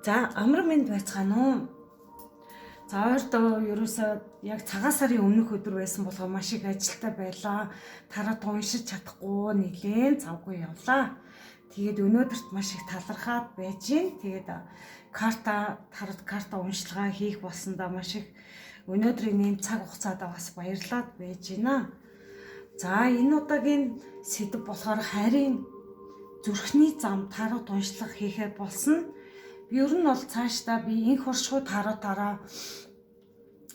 За амар мэнд байцгаана уу. За ойрдоо ерөөсөө яг цагаан сарын өмнөх өдөр байсан болохоор маш их ажилтай байлаа. Тараад уншиж чадахгүй нэлээд завгүй явлаа. Тэгээд өнөөдөрт маш их талархаад байж гин. Тэгээд карта уншилгаа хийх болсондоо маш их өнөөдрийн нэм цаг хугацаадаа бас баярлаад байж гинэ. За энэ удаагийн сэдв болохоор хайрын зүрхний зам тарууд уншлах хийхээр болсон. Ер нь бол цаашдаа би инх оршихуй тараа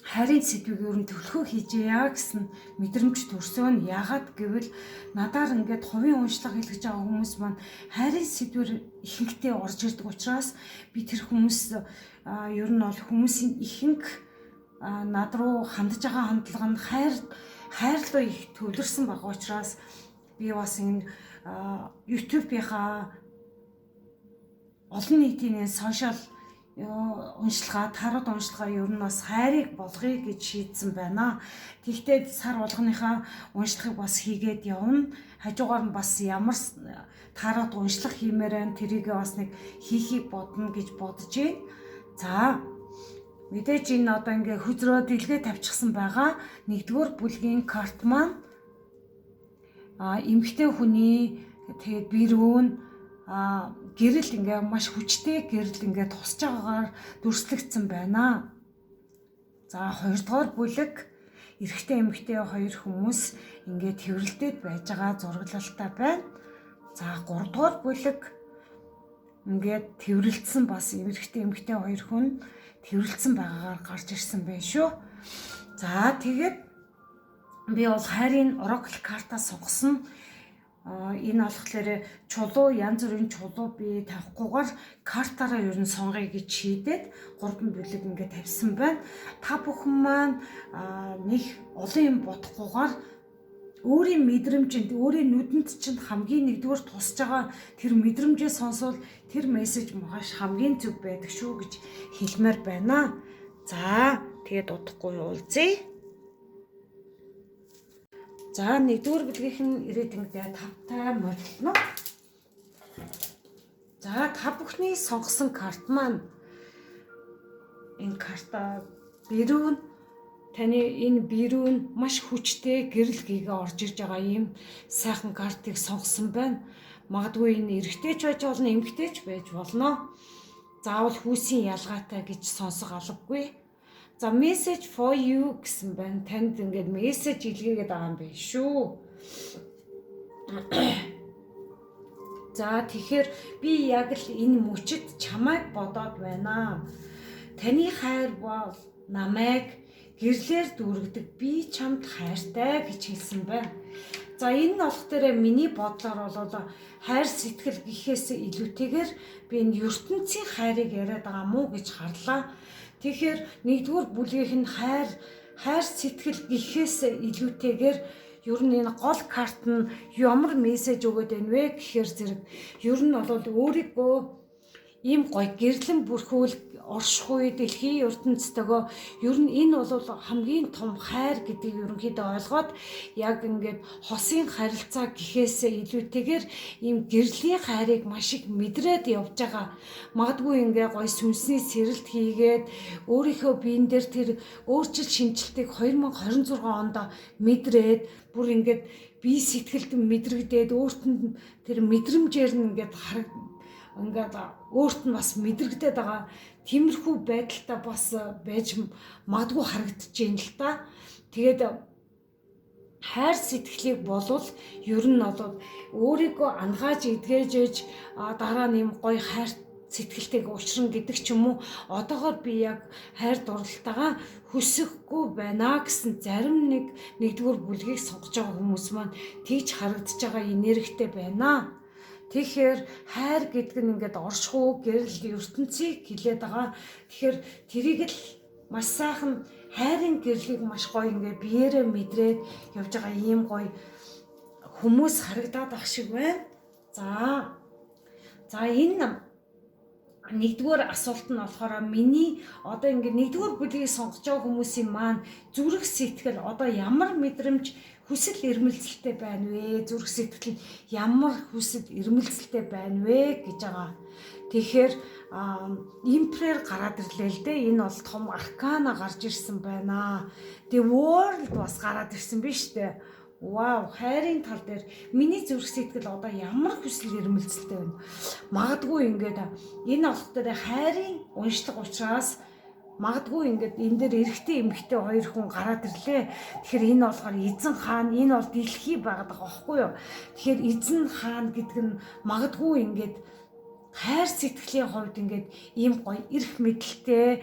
хайрын сэдвийг ер нь төлхөө хийжээ гэсэн мэдрэмж төрсөн. Яагаад гэвэл надаар ингээд хувийн уншлага хийлгэж байгаа хүмүүс маань хайрын сэдвэр ихэнхдээ орж ирдэг учраас би тэр хүмүүс ер нь бол хүмүүсийн ихэнх над руу хандж байгаа хандлага нь хайрлуу их төвлөрсөн байгаа учраас би бас энэ YouTube-ийнхаа олон нийтийн сошиал уншилгаа, тарууд уншилгаа ер нь бас хайрыг болгоё гэж шийдсэн байна. Тэгвэл сар болгоныхаа уншлагыг бас хийгээд явна. Хажуугаар нь бас ямар тарууд уншлах хиймээр байна, тэрийг бас нэг хийхийг бодно гэж бодож байна. За мэдээж энэ одоо ингээ хөзрөө дэлгээ тавьчихсан байгаа. Нэгдүгээр бүлгийн карт маань эмэгтэй хүний тэгээд бирүүн гэрэл ингээ маш хүчтэй гэрэл ингээ тусч байгаагаар дүрслэгдсэн байна. За хоёрдугаар бүлэг эрэгтэй эмэгтэй хоёр хүмүүс ингээ тэрвэрлдээд байж байгаа зураглалтай байна. За гуравдугаар бүлэг ингээ тэрвэрлдсэн бас эрэгтэй эмэгтэй хоёр хүн тэрвэрлдсэн байгаагаар гарч ирсэн байх шүү. За тэгээд би бол хайрын оракл картаа сонгосон. Энэ болохоор чулуу янз бүрийн чулуу би тавихгүйгээр картаараа ер нь сонгоё гэж шийдээд 3 бүлэг ингээд тавьсан байна. Та бүхэн маань нэг олон юм бодохгүйгээр өөрийн мэдрэмжинд, өөрийн нүдэнд чинь хамгийн нэгдүгээр тусж байгаа тэр мэдрэмжээ сонсвол тэр мессеж маш хамгийн зөв байдаг шүү гэж хэлмээр байна. За тэгээд удахгүй уулзъя. За нэгдүгээр бүлгийнхэн ирээд ингээд тавтай морилно. За та бүхний сонгосон карт маань энэ карта бирүүн таны энэ бирүүн маш хүчтэй гэрэл гээгээ орж ирж байгаа юм сайхан картыг сонгосон байна. Магадгүй энэ эрэгтэй ч байж болно, эмэгтэй ч байж болно. Заавал хүүсийн ялгаатай гэж сонсох албагүй. За message for you гэсэн байна. Танд ингээд мессеж илгээгээд байгаа юм байна шүү. За тэгэхээр би яг л энэ мөчөд чамайг бодоод байна. Таны хайр бол намайг гэрлээр дүүргдэг. Би чамд хайртай гэж хэлсэн байна. За энэ болохоор миний бодлоор бол хайр сэтгэл гэхээс илүүтэйгээр би энэ ертөнцийн хайрыг яриад байгаа мó гэж харлаа. Тэгэхээр нэгдүгээр бүлгийнх нь хайр сэтгэл гэхээс илүүтэйгээр ер нь энэ гол карт нь ямар мессеж өгöd байна вэ гэхээр зэрэг ер нь бол өөрийгөө ийм гоё гэрлэн бүрхүүл оршихуй дэлхийн ертөнцтэйгөө ер нь энэ бол хамгийн том хайр гэдгийг ерөнхийдөө ойлгоод яг ингээд хосын харилцаа гэхээс илүүтэйгээр ийм гэрлийн хайрыг маш их мэдрээд явж байгаа. Магадгүй ингээ гоё сүнсний сэрэлт хийгээд өөрийнхөө биен дээр тэр өөрчлөлт шинжилтийг 2026 онд мэдрээд бүр ингээд бие сэтгэлд мэдрэгдээд өөрт нь тэр мэдрэмжээр нь ингээд өөрт нь бас мэдрэгдээд байгаа. Тиймэрхүү байдалтай бас байж магадгүй харагдаж байна л та. Тэгээд хайр сэтгэлийг болвол ер нь бол өөрийгөө ангааж эдгэж дараа нь юм гоё хайр сэтгэлтэйг уучран гэдэг ч юм уу. Одоогоор би яг хайр дурлалтайгаа хүсэхгүй байна гэсэн зарим нэгдүгээр бүлгийг сонгож байгаа хүмүүс маань тэгж харагдаж байгаа энергитэй байна. Тэгэхээр хайр гэдэг нь ингээд оршихуй гэрэл ертөнцийг хилээд байгаа. Тэгэхээр тэрийг л маш сайхан хайрын гэрлийг маш гоё ингээд биеэрээ мэдрээд явж байгаа ийм гоё хүмүүс харагдаад ах шиг байна. За энэ нэгдүгээр асуулт нь болохоор миний одоо ингээд нэгдүгээр бүлгийг сонгож байгаа хүмүүсийн маань зүрх сэтгэл одоо ямар мэдрэмж хүсэл эрмэлзэлтэй байна вэ? Зүрх сэтгэл нь ямар хүсэл эрмэлзэлтэй байна вэ гэж байгаа. Тэгэхээр имперер гараад ирлээ л дээ. Энэ бол том аркана гарч ирсэн байна. The World бас гараад ирсэн биз дээ. Вау, хайрын тал дээр миний зүрх сэтгэл одоо ямар хүсэл эрмэлзэлтэй байна. Магадгүй ингээд энэ олох дээр хайрын уншлага учраас магадгүй ингээд энэ дээр эрэгтэй эмэгтэй хоёр хүн гараад ирлээ. Тэгэхээр энэ болохоор эзэн хаан, энэ бол дэлхий байгаад байгаа байхгүй юу? Тэгэхээр эзэн хаан гэдэг нь магадгүй ингээд хайр сэтгэлийн хувьд ингээд ийм гоё эрх мэдэлтэй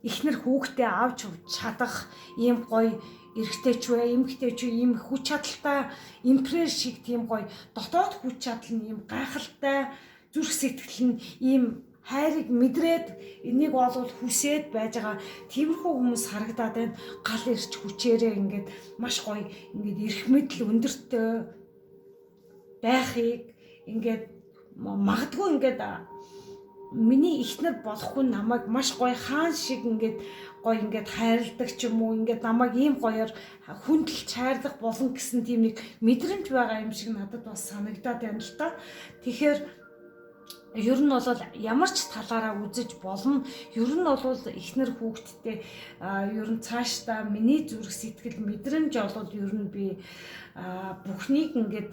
эхнэр хүүхдээ авч чадах ийм гоё эрэгтэй ч вэ, эмэгтэй ч ийм хүч чадалтай имперер шиг тийм гоё дотоод хүч чадал нь ийм гайхалтай зүрх сэтгэл нь ийм хайрыг мэдрээд энийг болов хүсээд байж байгаа тиймэрхүү хүмүүс харагдаад байна. Гал ирч хүчээрээ ингээд маш гоё ингээд эрх мэдэл өндөртэй байхыг ингээд магадгүй ингээд миний ихнэр болох хүн намайг маш гоё хаан шиг ингээд гоё ингээд хайрладаг ч юм уу, ингээд намайг ийм гоёор хүндэлж хайрлах болно гэсэн тийм нэг мэдрэмж байгаа юм шиг надад бас санагдаад байна л та. Тэгэхээр ер нь бол ямар ч талаараа үзэж болно. Ер нь бол ихнэр хүүхдтэй ер нь цаашдаа миний зүрх сэтгэл мэдрэмж бол ер нь би бүхнийг ингээд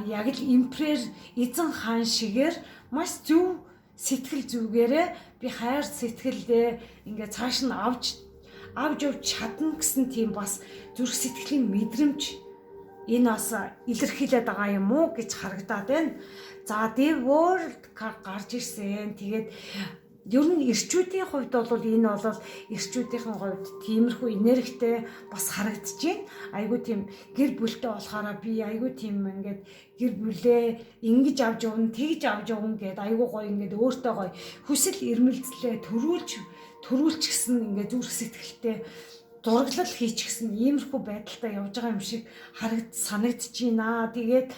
яг л имперер эзэн хаан шигээр маш зөв сэтгэл зүгээрээ би хайр сэтгэлдээ ингээд цааш нь авч явж чадна гэсэн тийм бас зүрх сэтгэлийн мэдрэмж энэ бас илэрхийлээд байгаа юм уу гэж харагдаад байна. За The World гарч ирсэн. Тэгээд ер нь эрчүүдийн хувьд бол энэ бол эрчүүдийн хувьд тиймэрхүү энергитэй бас харагдаж байна. Айгуу тийм гэр бүлтэй болохоор би айгуу тийм ингээд гэр бүлээ ингэж авч явна, тэгж авч явна гэд айгуу гоё ингээд өөртөө гоё хүсэл эрмэлзлээ төрүүлч гэсэн ингээд зүрх сэтгэлтэй зураглал хийчихсэн иймэрхүү байдалтай явж байгаа юм шиг санагдаж байна. Тэгээд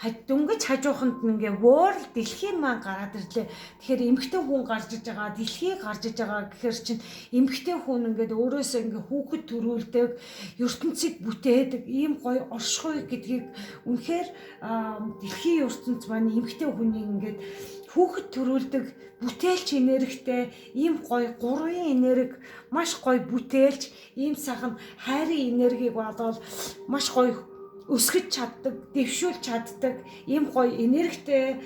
дөнгөж хажууханд ингээ World дэлхийн маань гараад ирлээ. Тэгэхээр эмэгтэй хүн гарч иж байгаа, дэлхий гарч иж байгаа гэхээр чинь эмэгтэй хүн ингээд өөрөөсөө ингээ хүүхэд төрүүлдэг, ертөнцийг бүтээдэг, ийм гоё оршихуй гэдгийг үнэхээр дэлхийн ертөнц маань эмэгтэй хүнийг ингээд хүүхэд төрүүлдэг, бүтээлч энергитэй, ийм гоё гурван энерги маш гоё бүтээлч, ийм сайхан хайрын энергийг болоод маш гоё өсгөж чаддаг, дэвшүүлж чаддаг ийм гоё энергитэй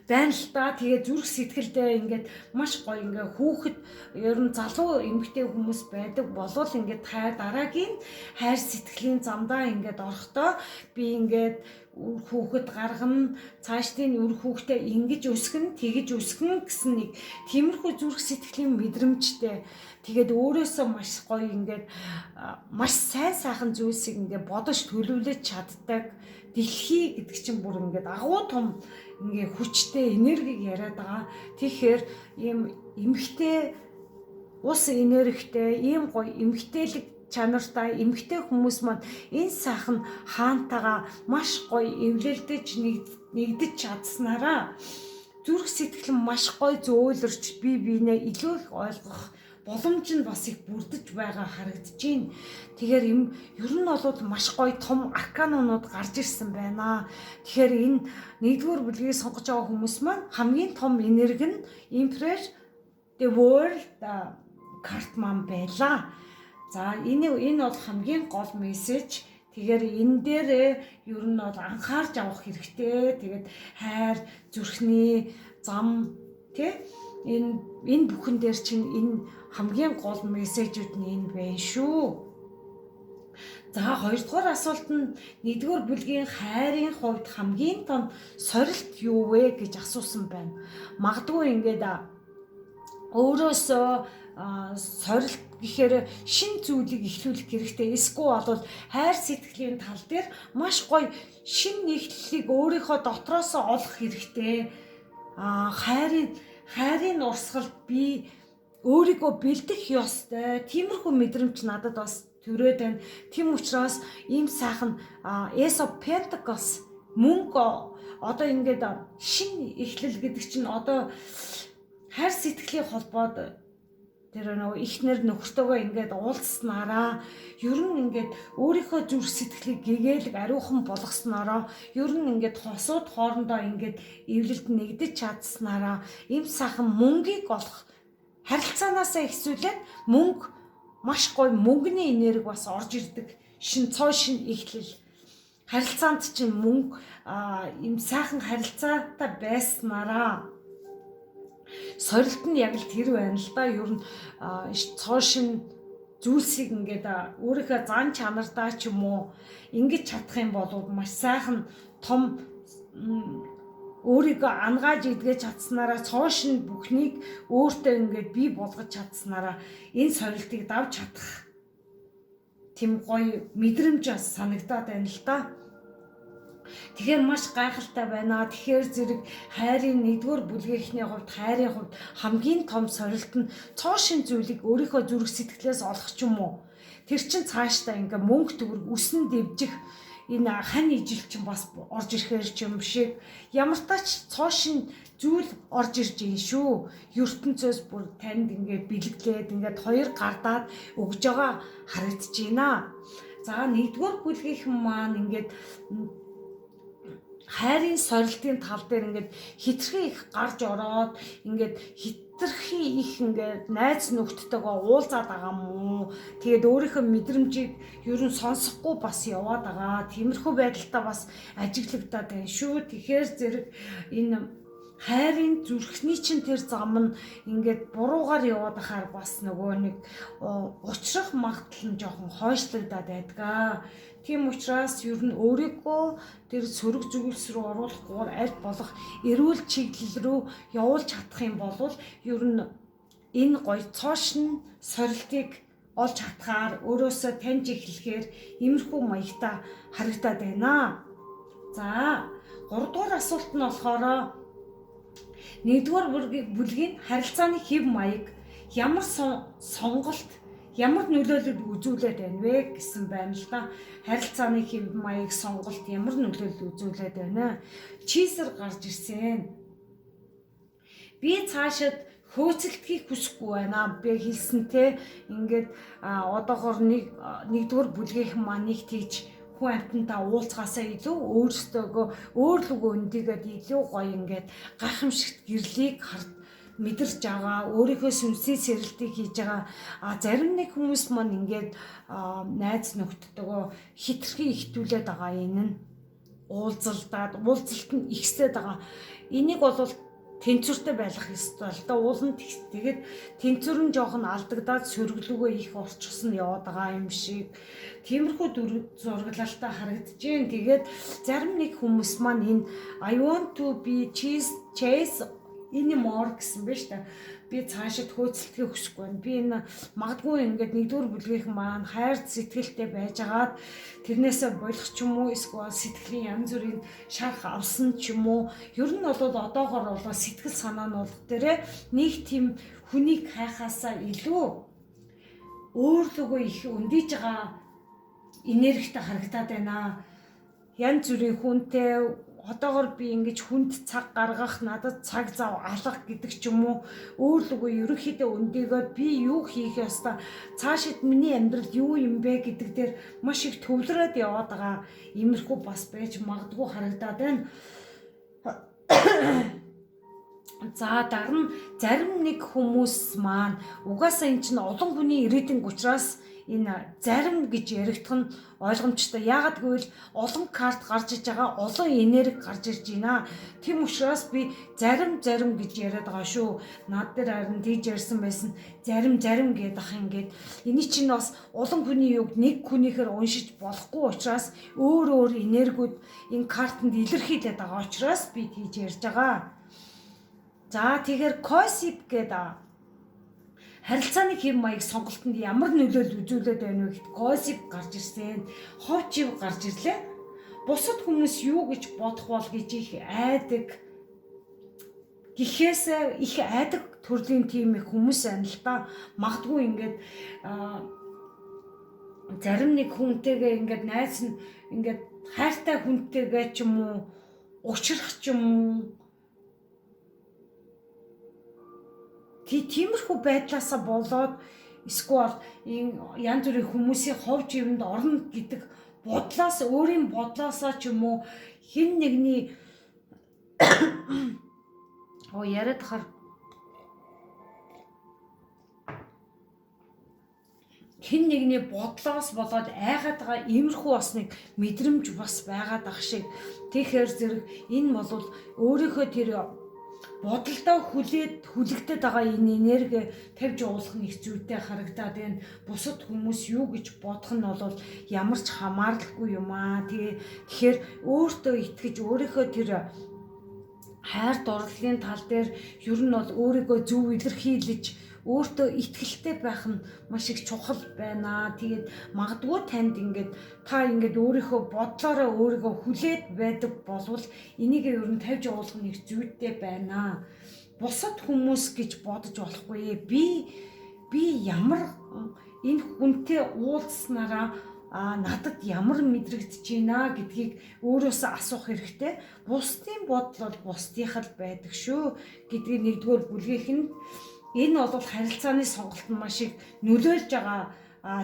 байна л да. Тэгээ зүрх сэтгэлдээ ингээд маш гоё ингээ хүүхэд ер нь залуу эмэгтэй хүмүүс байдаг болвол ингээд дараагийн хайр сэтгэлийн замдаа ингээд орохдоо би ингээд үр хүүхэд гаргана, цаашдын үр хүүхдээ ингэж өсгөн, тэгж өсгөн гэсэн нэг тиймэрхүү зүрх сэтгэлийн мэдрэмжтэй. Тэгээд өөрөөсөө маш гоё ингээд маш сайн сайхан зүйлсийг ингээд бодож төлөвлөж чаддаг. Дэлхий гэдэг чинь бүр ингээд агуу том ингээ хүчтэй энергийг яриад байгаа. Тэгэхээр ийм эмгтэй ус энергитэй, ийм гоё эмгтээлэг чанартай эмгтэй хүмүүс маань энэ сайхан хаантайгаа маш гоё эвлэлдэж нэгдэж чадсанараа зүрх сэтгэл нь маш гоё зөөлрч бие биенээ илүү их ойлгох боломж нь бас их бүрдэж байгаа харагдаж байна. Тэгэхээр ер нь бол маш гоё том арканууд гарч ирсэн байна. Тэгэхээр энэ нэгдүгээр бүлгийг сонгож байгаа хүмүүс маань хамгийн том энерги нь Emperor The World карт маань байлаа. За энэ бол хамгийн гол мессеж. Тэгэхээр энэ дээр ер нь бол анхаарч авах хэрэгтэй. Тэгээд хайр, зүрхний зам тий энэ бүхэн дээр чинь энэ хамгийн гол мессежүүд нь энэ байна шүү. За хоёрдугаар асуулт нь нэгдүгээр бүлгийн хайрын хувьд хамгийн том сорилт юу вэ гэж асуусан байна. Магадгүй ингээд өөрөөсөө сорилт гэхээр шин зүйлийг эхлүүлэх хэрэгтэй. Эсвэл бол хайр сэтгэлийн тал дээр маш гоё шин нэгтлийг өөрийнхөө дотроос олох хэрэгтэй. Хайрын урсгалд би өөрийгөө бэлдэх ёстой. Тиймэрхүү мэдрэмж надад бас төрөөд байна. Тийм учраас ийм сайхан Ace of Pentacles мөнгө одоо ингээд шин эхлэл гэдэг чинь одоо хайр сэтгэлийн холбоод тэр нөгөө ихнэр нөхөртөөгөө ингээд уулзснараа ер нь ингээд өөрийнхөө зүрх сэтгэлийг гэгээлэг ариухан болгоснороо ер нь ингээд хосууд хоорондоо ингээд эвлэлд нэгдэж чадсанараа им сайхан мөнгийг олох харилцаанаасаа ихсүүлээд мөнгө маш гоё мөнгөний энерги бас орж ирдэг цоо шин эхлэл харилцаанд чинь мөнгө им сайхан харилцаатай байснараа сорилт нь яг л тэр байна л да. Ер нь цоо шин зүйлсийг ингээд өөрийнхөө зан чанардаа ч юм уу ингэж чадах юм бол маш сайхан том өөрийгөө ангааж идгэж чадсанараа цоо шин бүхнийг өөртөө ингээд бий болгож чадсанараа энэ сорилтыг давж чадах тийм гоё мэдрэмж бас санагдаад байна л да. Тэгэхээр маш гайхалтай байна. Тэгэхээр зэрэг хайрын 1-р бүлгийнхний хувьд хайрын хувьд хамгийн том сорилт нь цоо шин зүйлийг өөрийнхөө зүрх сэтгэлээс олох ч юм уу. Тэр чин цаашдаа ингээ мөнгө төгрөг үсэн дэвжих энэ хань ижил чинь бас орж ирэхээр ч юм шиг ямар тач цоо шин зүйл орж ирж юм шүү. ертөнцөөс бүр танд ингээд бэлгэлээд ингээд хоёр гардаад өгж байгаа харагдаж байна. За 1-р бүлгийнхэн маань ингээд хайрын сорилтын тал дээр ингээд хитрхи их гарч ороод ингээд хитрхи их ингээд найз нөхдөдтэйгээ уулзаад байгаа мó. Тэгээд өөрийнхөө мэдрэмжийг ер нь сонсохгүй бас яваад байгаа. Тиймэрхүү байдалтай бас ажиглагдаад байна шүү. Тэгэхээр зэрэг энэ хайрын зүрхний чинь тэр зам нь ингээд буруугаар яваад ахаар бас нөгөө нэг учрах магадлал нь жоохон хойшлогдоод байдаг. Тийм учраас ер нь өөрийгөө тэр сөрөг зүйлс рүү оруулахгүйгээр аль болох эрүүл чиглэл рүү явуулж чадах юм бол ер нь энэ гоё цоо шин сорилтыг олж чадхаар өөрөөсөө таньж эхлэхээр иймэрхүү маягтай харагдаад байна. За 3-р асуулт нь болохоор 1-р бүлгийн харилцааны хэв маяг ямар сонголт ямар нөлөөлөл үзүүлээд байна вэ гэсэн байна л да. Харилцааны хэв маяг сонголт ямар нөлөөлөл үзүүлээд байна? Чизер гарч ирсэн. Би цаашид хөөцөлдөхийг хүсэхгүй байна. Би хэлсэн те ингээд одоогоор 1-р бүлгийнхэн маань нэг тийж хүн амтнаа уулзгаасаа илүү өөрсдөө өөр лүгөө өндийгээд илүү гоё ингээд гайхамшигт гэрлийг мэдэрч байгаа, өөрийнхөө сүнсний сэрэлтийг хийж байгаа. Зарим нэг хүмүүс маань ингээд найз нөхдөдөө хитрхи ихтүүлээд байгаа. Энэ нь уулзалт нь ихсээд байгаа. Энийг бол тэнцвэртэй байх ёстой л да. Уулын тэгээд тэнцвэр нь жоохон алдагдаад сөрөглөгөө их орчихсон яваад байгаа юм шиг. Тиймэрхүү зураглалтай харагдаж байна. Тэгээд зарим нэг хүмүүс маань энэ I want to be chase anymore гэсэн байна шүү дээ. Би цаашид хөөцөлдөхийг хүсэхгүй байна. Би энэ магадгүй ингээд 1-р бүлгийнхэн маань хайр сэтгэлтэй байжгаад тэрнээсээ болох ч юм уу эсвэл сэтгэлийн янз бүрийн шарх авсан ч юм уу. Ер нь бол одоогоор бол сэтгэл санаа нь бол тэрэ нэг тийм хүнийг хайхаасаа илүү өөр лүгөө их өндийж байгаа энергитэй харагдаад байна. Янз бүрийн хүнтэй одоогоор би ингэж хүнд цаг гаргах, надад цаг зав алах гэдэг ч юм уу өөр лүгөө ерөнхийдөө өндийгөөд би юу хийх ёстой, цаашид миний амьдрал юу юм бэ гэдэг дээр маш их төвлөрөөд яваад байгаа. Иймэрхүү бас байж магадгүй харагдаад байна. За дараа нь зарим нэг хүмүүс маань угаасаа эн чинь олон хүний ирээдүйн учраас энэ зарим гэж яригдах нь ойлгомжтой. Яагаад гэвэл олон карт гарч иж байгаа, олон энерги гарч ирж байна. Тийм учраас би зарим гэж яриад байгаа шүү. Над дээр харин тийж ярьсан байсан. Зарим гэдэг ах ингээд энэ чинь бас олон хүний юг нэг хүнийхээр уншиж болохгүй учраас өөр энергиуд энэ картанд илэрхийлээд байгаа учраас би тийж ярьж байгаа. За тэгэхээр Косип гэдэг харилцааны хэв маяг сонголтод ямар нөлөөлөл үзүүлээд байна вэ гэхэд Косип гарч ирсэн. Ховчив гарч ирлээ. Бусад хүмүүс юу гэж бодох бол гэж их айдаг. Гэхээс их айдаг төрлийн тийм их хүмүүс байна л да. Магадгүй ингээд зарим нэг хүнтэйгээ ингээд найз нь ингээд хайртай хүнтэйгээ ч юм уу учрах ч юм уу тиймэрхүү байдлаасаа болоод эсвэл янз бүрийн хүмүүсийн хов живэнд орно гэдэг бодлоос өөрийн бодлоосоо ч юм уу хэн нэгний яриад хахаар хэн нэгний бодлоос болоод айгаад байгаа иймэрхүү бас нэг мэдрэмж бас байгаад ах шиг. Тэгэхээр зэрэг энэ бол өөрийнхөө тэр бодолдоо хүлэгдээд байгаа энэ энерги тавьж уулах нэг зүйтэй харагдаад байна. Бусад хүмүүс юу гэж бодох нь бол ямар ч хамааралгүй юм аа. Тэгэхээр өөртөө итгэж өөрийнхөө тэр хайр дурлалын тал дээр ер нь бол өөрийгөө зөв илэрхийлж өөртөө итгэлтэй байх нь маш их чухал байна. Тэгээд магадгүй танд та өөрийнхөө бодлороо өөрийгөө хүлээд байдаг болвол энийг ер нь тавьж уулах нэг зүйтэй байна. Бусад хүмүүс гэж бодож болохгүй. Би ямар энэ хүнтэй уулзснараа надад ямар мэдрэгдэж байна гэдгийг өөрөөсөө асуух хэрэгтэй. Бусдын бодол бол бусдынх л байдаг шүү гэдгийг нэгдүгээр бүлгийнх нь энэ бол харилцааны сонголтод маш их нөлөөлж байгаа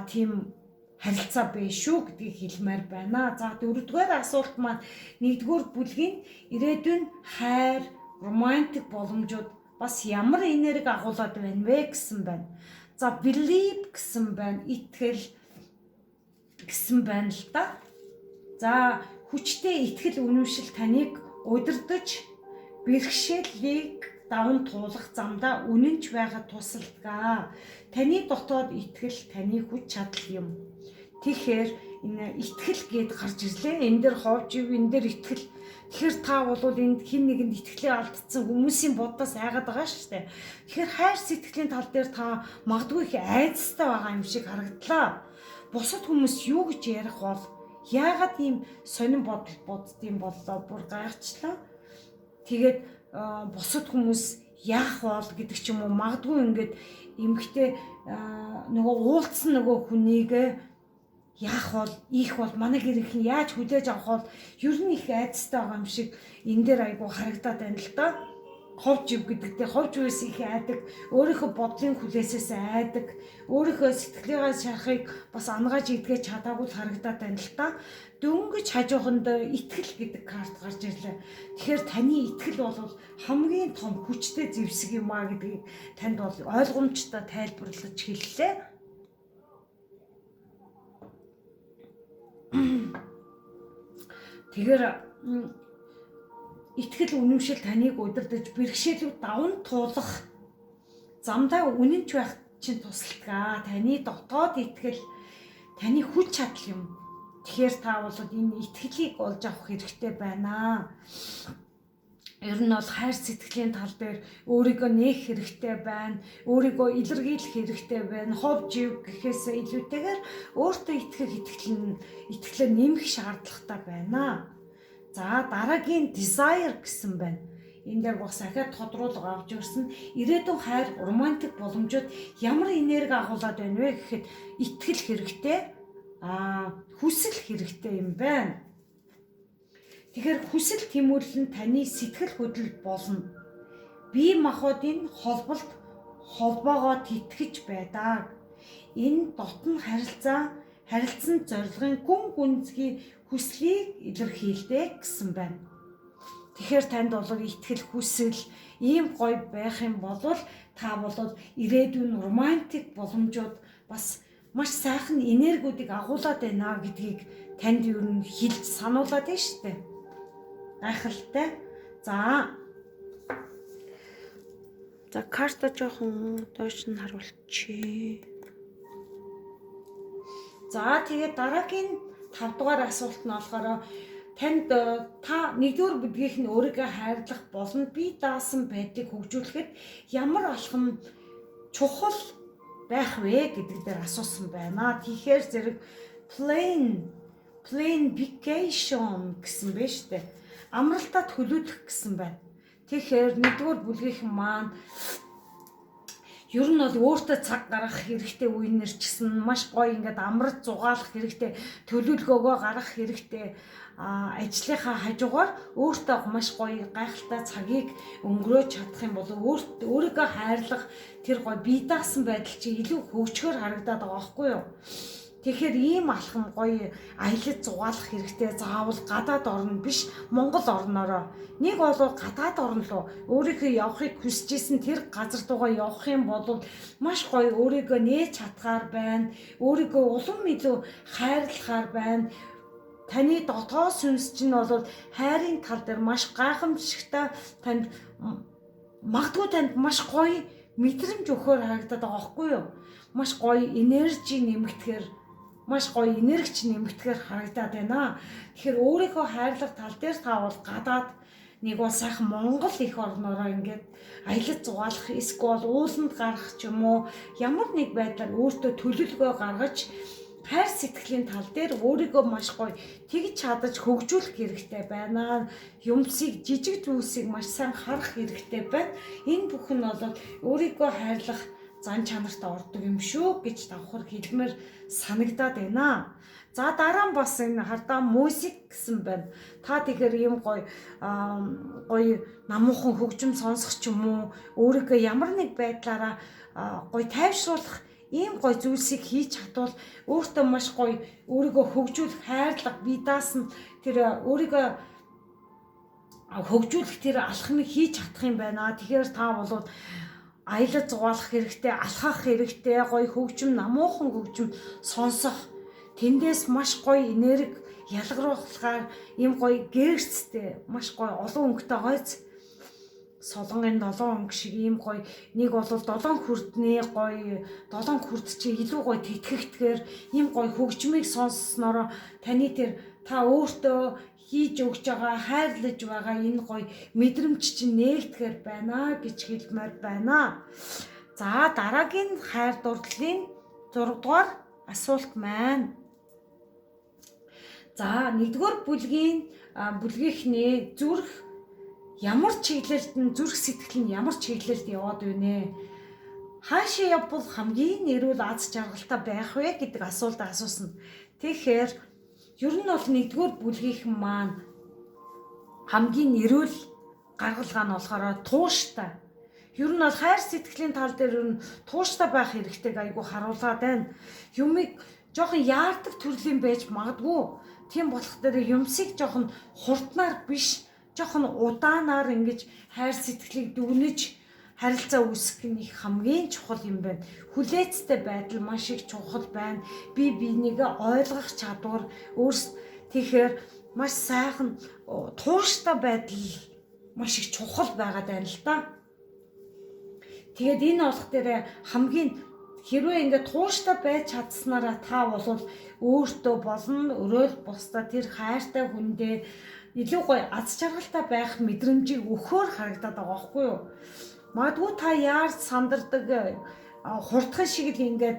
тийм харилцаа bay шүү гэдгийг хэлмээр байна. За дөрөвдүгээр асуулт маань нэгдүгээр бүлгийн ирээдүйн хайр, романтик боломжууд бас ямар энерги агуулад байна вэ гэсэн байна. За believe гэсэн байна, итгэл гэсэн байна л да. За хүчтэй итгэл үнэмшил таныг удирдах, бэрхшээлийг даван туулах замдаа үнэнч байхад тусалдаг. Таны дотоод итгэл таны хүч чадал юм. Тэгэхээр энэ итгэл гээд гарч ирлээ. Энэ дээр ховж ив, энэ дээр итгэл. Тэгэхээр та бол энд хин нэгэнд итгэлээ алдсан хүмүүсийн бодоос айгаад байгаа шүү дээ. Тэгэхээр хайр сэтгэлийн тал дээр та магадгүй их айцтай байгаа юм шиг харагдлаа. Бусад хүмүүс юу гэж ярих бол яагаад ийм сонин бодол боддtiin боллоо бүр гайхчлаа. Тэгээд бусад хүмүүс яах бол гэдэг ч юм уу магадгүй эмгтэй нөгөө уулцсан нөгөө хүнийг яах бол их бол манай гэрийнхэн яаж хүлээж авах бол ер нь их айцтай байгаа юм шиг энэ дээр айгу харагдаад байна л да. Ховж ив гэдэгтэй ховж үес их айдаг, өөрийнхөө бодлын хүлээсээс айдаг, өөрийнхөө сэтгэлээ шахахыг бас ангааж идгэж чадаагүй харагдаад байна л да. Дөнгөж хажууханд итгэл гэдэг карт гарч ирлээ. Тэгэхээр таны итгэл бол хамгийн том хүчтэй зэвсэг юм а гэдгийг танд бол ойлгомжтой тайлбарлаж хэллээ. Тэгэхээр итгэл үнэмшил таныг удирдах, бэрхшээлүүд даван туулах замдаа үнэнч байх чинь тусалдаг. Таны дотоод итгэл таны хүч чадал юм. Тэгэхээр та бол энэ итгэлийг олж авах хэрэгтэй байна. Ер нь бол хайр сэтгэлийн тал дээр өөрийгөө нээх хэрэгтэй байна. Өөрийгөө илэрхийлэх хэрэгтэй байна. Ховж ив гэхээс илүүтэйгээр өөртөө итгэх итгэлээ нэмэх шаардлагатай байна. За дараагийн desire гэсэн байна. Энэ дээр бас ахаад тодруулга авч ирсэн. Ирээдүйн хайр, романтик боломжууд ямар энерги агуулад байна вэ гэхэд итгэл хэрэгтэй, хүсэл хэрэгтэй юм байна. Тэгэхээр хүсэл тэмүүлэл нь таны сэтгэл хөдлөл болно. Бие махбодын холбоогоо тэтгэж байдаг. Энэ дотн харилцан зорилгын гүн гүнзгий хүслийг илэрхийлдэг гэсэн байна. Тэгэхээр танд бол итгэл хүсэл ийм гоё байх юм бол та бол ирээдүйн романтик боломжууд бас маш сайхан энергиудыг агуулад байна гэдгийг танд ер нь хэлж сануулад байна шүү дээ. Гайхалтай. За карта жоохон доош нь харуулчихъя. За тэгээд дараагийн 5 дугаар асуулт нь болохоор танд та нэгдүгээр бүдгийнх нь өөрийгөө хайрлах болон бие даасан байдлыг хөгжүүлэхэд ямар алхам чухал байх вэ гэдэг дээр асуусан байна. Тэгэхээр зэрэг plain vacation гэсэн байна шүү дээ. Амралтаа төлөвлөх гэсэн байна. Тэгэхээр нэгдүгээр бүлгийнх маань Ер нь бол өөртөө цаг гаргах хэрэгтэй үеийнэр ч гэсэн маш гоё ингээд амралт зугаалах хэрэгтэй, төлөвлөгөөгөө гаргах хэрэгтэй. Ажлынхаа хажуугаар өөртөө маш гоё гайхалтай цагийг өнгөрөөж чадах юм бол өөрийгөө хайрлах тэр гоё бие даасан байдал чи илүү хөгжгөр харагдаад байгаа байхгүй юу? Тэгэхээр ийм алхам гоё аялал зугаалах хэрэгтэй. Заавал гадаад орн биш, Монгол орноороо. Нэг бол гадаад орн руу өөрийнхөө явахыг хүсэжсэн тэр газар руугаа явах юм бол маш гоё өөрийгөө нээж чадхаар байна. Өөрийгөө улам илүү хайрлахаар байна. Таны дотоод сүнс чинь бол хайрын тал дээр маш гайхамшигтай танд магадгүй танд маш гоё мэдрэмж өгөхөөр харагдаад байгаа байхгүй юу? Маш гоё энержи нэмэгдэхээр маш гоё энергич нэмэгдэхээр харагдаад байна. Тэгэхээр өөрийнхөө хайрлах тал дээр та бол гадаад нэг бол сайхан Монгол их орноороо ингээд аялал зугаалах, эсвэл ууланд гарах ч юм уу ямар нэг байдлаар өөртөө төлөвлөгөө гаргаж хайр сэтгэлийн тал дээр өөрийгөө маш гоё тэгж чадаж хөгжүүлэх хэрэгтэй байна. Юмсыг, жижиг зүйлсийг маш сайн харах хэрэгтэй байна. Энэ бүхэн бол өөрийгөө хайрлах зан чанарт ордог юм шүү гэж давхар хэлмээр санагдаад байна. За дараа нь бас энэ хардаа музик гэсэн байна. Та тэгэхээр ийм гоё намуухан хөгжим сонсох ч юм уу, өөрийгөө ямар нэг байдлаараа гоё тайвшруулах ийм гоё зүйлсийг хийж чадвал өөртөө маш гоё өөрийгөө хөгжүүлэх, хайрлах, бие даасан тэр өөрийгөө хөгжүүлэх тэр алхмыг хийж чадах юм байна. Тэгэхээр та болоод аялал зугаалах хэрэгтэй, алхах хэрэгтэй, гоё хөгжим, намуухан хөгжим сонсох. Тэндээс маш гоё энерги ялгаруулахаар ийм гоё гэрцтэй, маш гоё олон өнгөтэй гойц Солонгын 7 өнгө шиг ийм гоё нэг бол 7 хүрдний гоё 7 хүрд чи илүү гоё тэтгэгдэхээр ийм гоё хөгжмийг сонсснороо таны тэр та өөртөө хийж өгч байгаа, хайрлаж байгаа энэ гоё мэдрэмж чинь нээгдэхэр байна гэж хэлмээр байна. За дараагийн хайр дурлалын 6 дугаар асуулт маань. За 1-р бүлгийнхний зүрх ямар чиглэлд нь зүрх сэтгэл нь ямар чиглэлд яваад байна? Хаашаа явбал хамгийн эрүүл аз жаргалтай байх вэ гэдэг асуулт асуусан. Тэгэхээр ер нь бол 1-р бүлгийнхэн маань хамгийн эрүүл гаргалгаа нь болохоор тууштай. Ер нь бол хайр сэтгэлийн тал дээр ер нь тууштай байх хэрэгтэйг айгүй харуулгаад байна. Юмыг жоохон яардаг төрлийн байж магадгүй. Тийм болох дээр юмсыг жоохон хурднаар биш, жоохон удаанаар ингэж хайр сэтгэлийг дүгнэж харилцаа үүсгэх нь их хамгийн чухал юм байна. Хүлээцтэй байдал маш их чухал байна. Би бинийгээ ойлгох чадвар тэгэхээр маш сайхан тууштай байдал маш их чухал байгаад байна л да. Тэгээд энэ болох дээр хамгийн хэрвээ ингээд тууштай байж чадсанараа та бол өөртөө болон өрөөл бусдаа тэр хайртай хүндээ илүү гоё аз жаргалтай байх мэдрэмжийг өгөхөөр харагдаад байгаа байхгүй юу? Магадгүй та яарч сандардаг хурдхан шиг л ингээд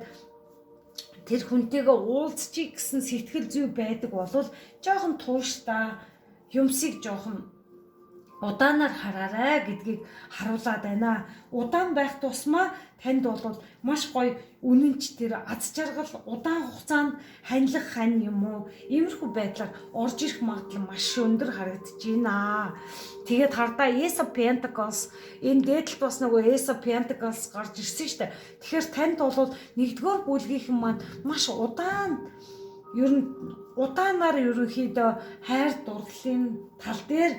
тэр хүнтэйгээ уулзчих гэсэн сэтгэл зүй байдаг бол жоохон тууштай юмсыг жоохон удаанаар хараарай гэдгийг харуулад байна. Удаан байх тусмаа танд бол маш гоё үнэнч тэр аз жаргал удаан хугацаанд ханилах хань юм уу? Иймэрхүү байдлаар орж ирэх магадлал маш өндөр харагдаж байна. Тэгээд хардаа Ace of Pentacles энэ дээдлэлт бас нөгөө Ace of Pentacles гарч ирсэн шүү дээ. Тэгэхээр танд бол 1-р бүлгийнхэн маань маш удаан ер нь удаанаар ерөнхийдөө хайр дурлалын тал дээр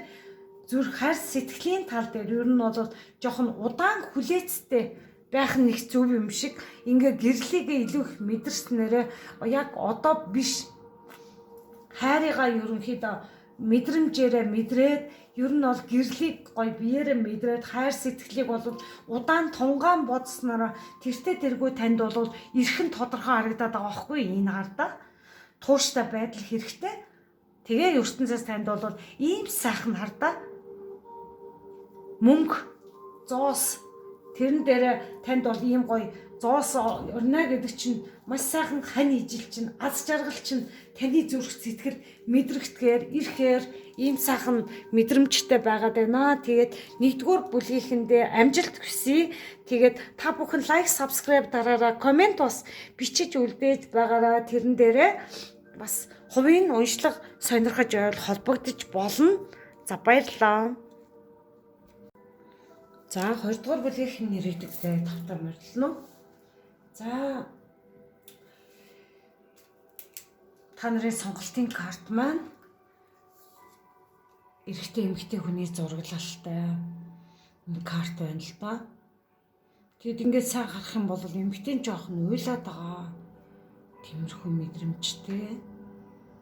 зүрх хайр сэтгэлийн тал дээр ер нь бол жоохон удаан хүлээцтэй байх нь их зөв юм шиг ингээ гэрлийгээ илүү их мэдэрснээрээ яг одоо биш хайрыгаа ерөнхийдөө мэдрэмжээрээ мэдрээд ер нь бол гэрлийг гоё биеэрээ мэдрээд хайр сэтгэлийг бол удаан тунгаан бодснороо тэртээ тэргүй танд бол эрхэн тодорхой харагдаад байгаа байхгүй энэ хардаа тууштай байдал хэрэгтэй. Тэгээ ертөнцөөс танд бол ийм сайхан хардаа мөнгө зоос тэрэн дээр танд бол ийм гоё зоос орно гэдэг чинь маш сайхан хань ижил чинь аз жаргал чинь таны зүрх сэтгэл мэдрэгдэхээр ирэхээр ийм сайхан мэдрэмжтэй байгаад байна. Тэгээд нэгдүгээр бүлгийнхэндээ амжилт хүсье. Тэгээд та бүхэн лайк, subscribe дараараа, комент бас бичиж үлдээж байгаараа тэрэн дээрээ бас хувийн уншлага сонирхож холбогдож болно. За баярлалаа. За 2 дугаар бүлгийн нэрийдэгтэй тавтаа морилно. За та нарын сонголтын карт маань эрэгтэй эмэгтэй хүний зураглалтай карт байна л да. Тэгэд ингээд сайн харах юм бол эмэгтэй жоохон уйлаад байгаа. Тиймэрхүү мэдрэмжтэй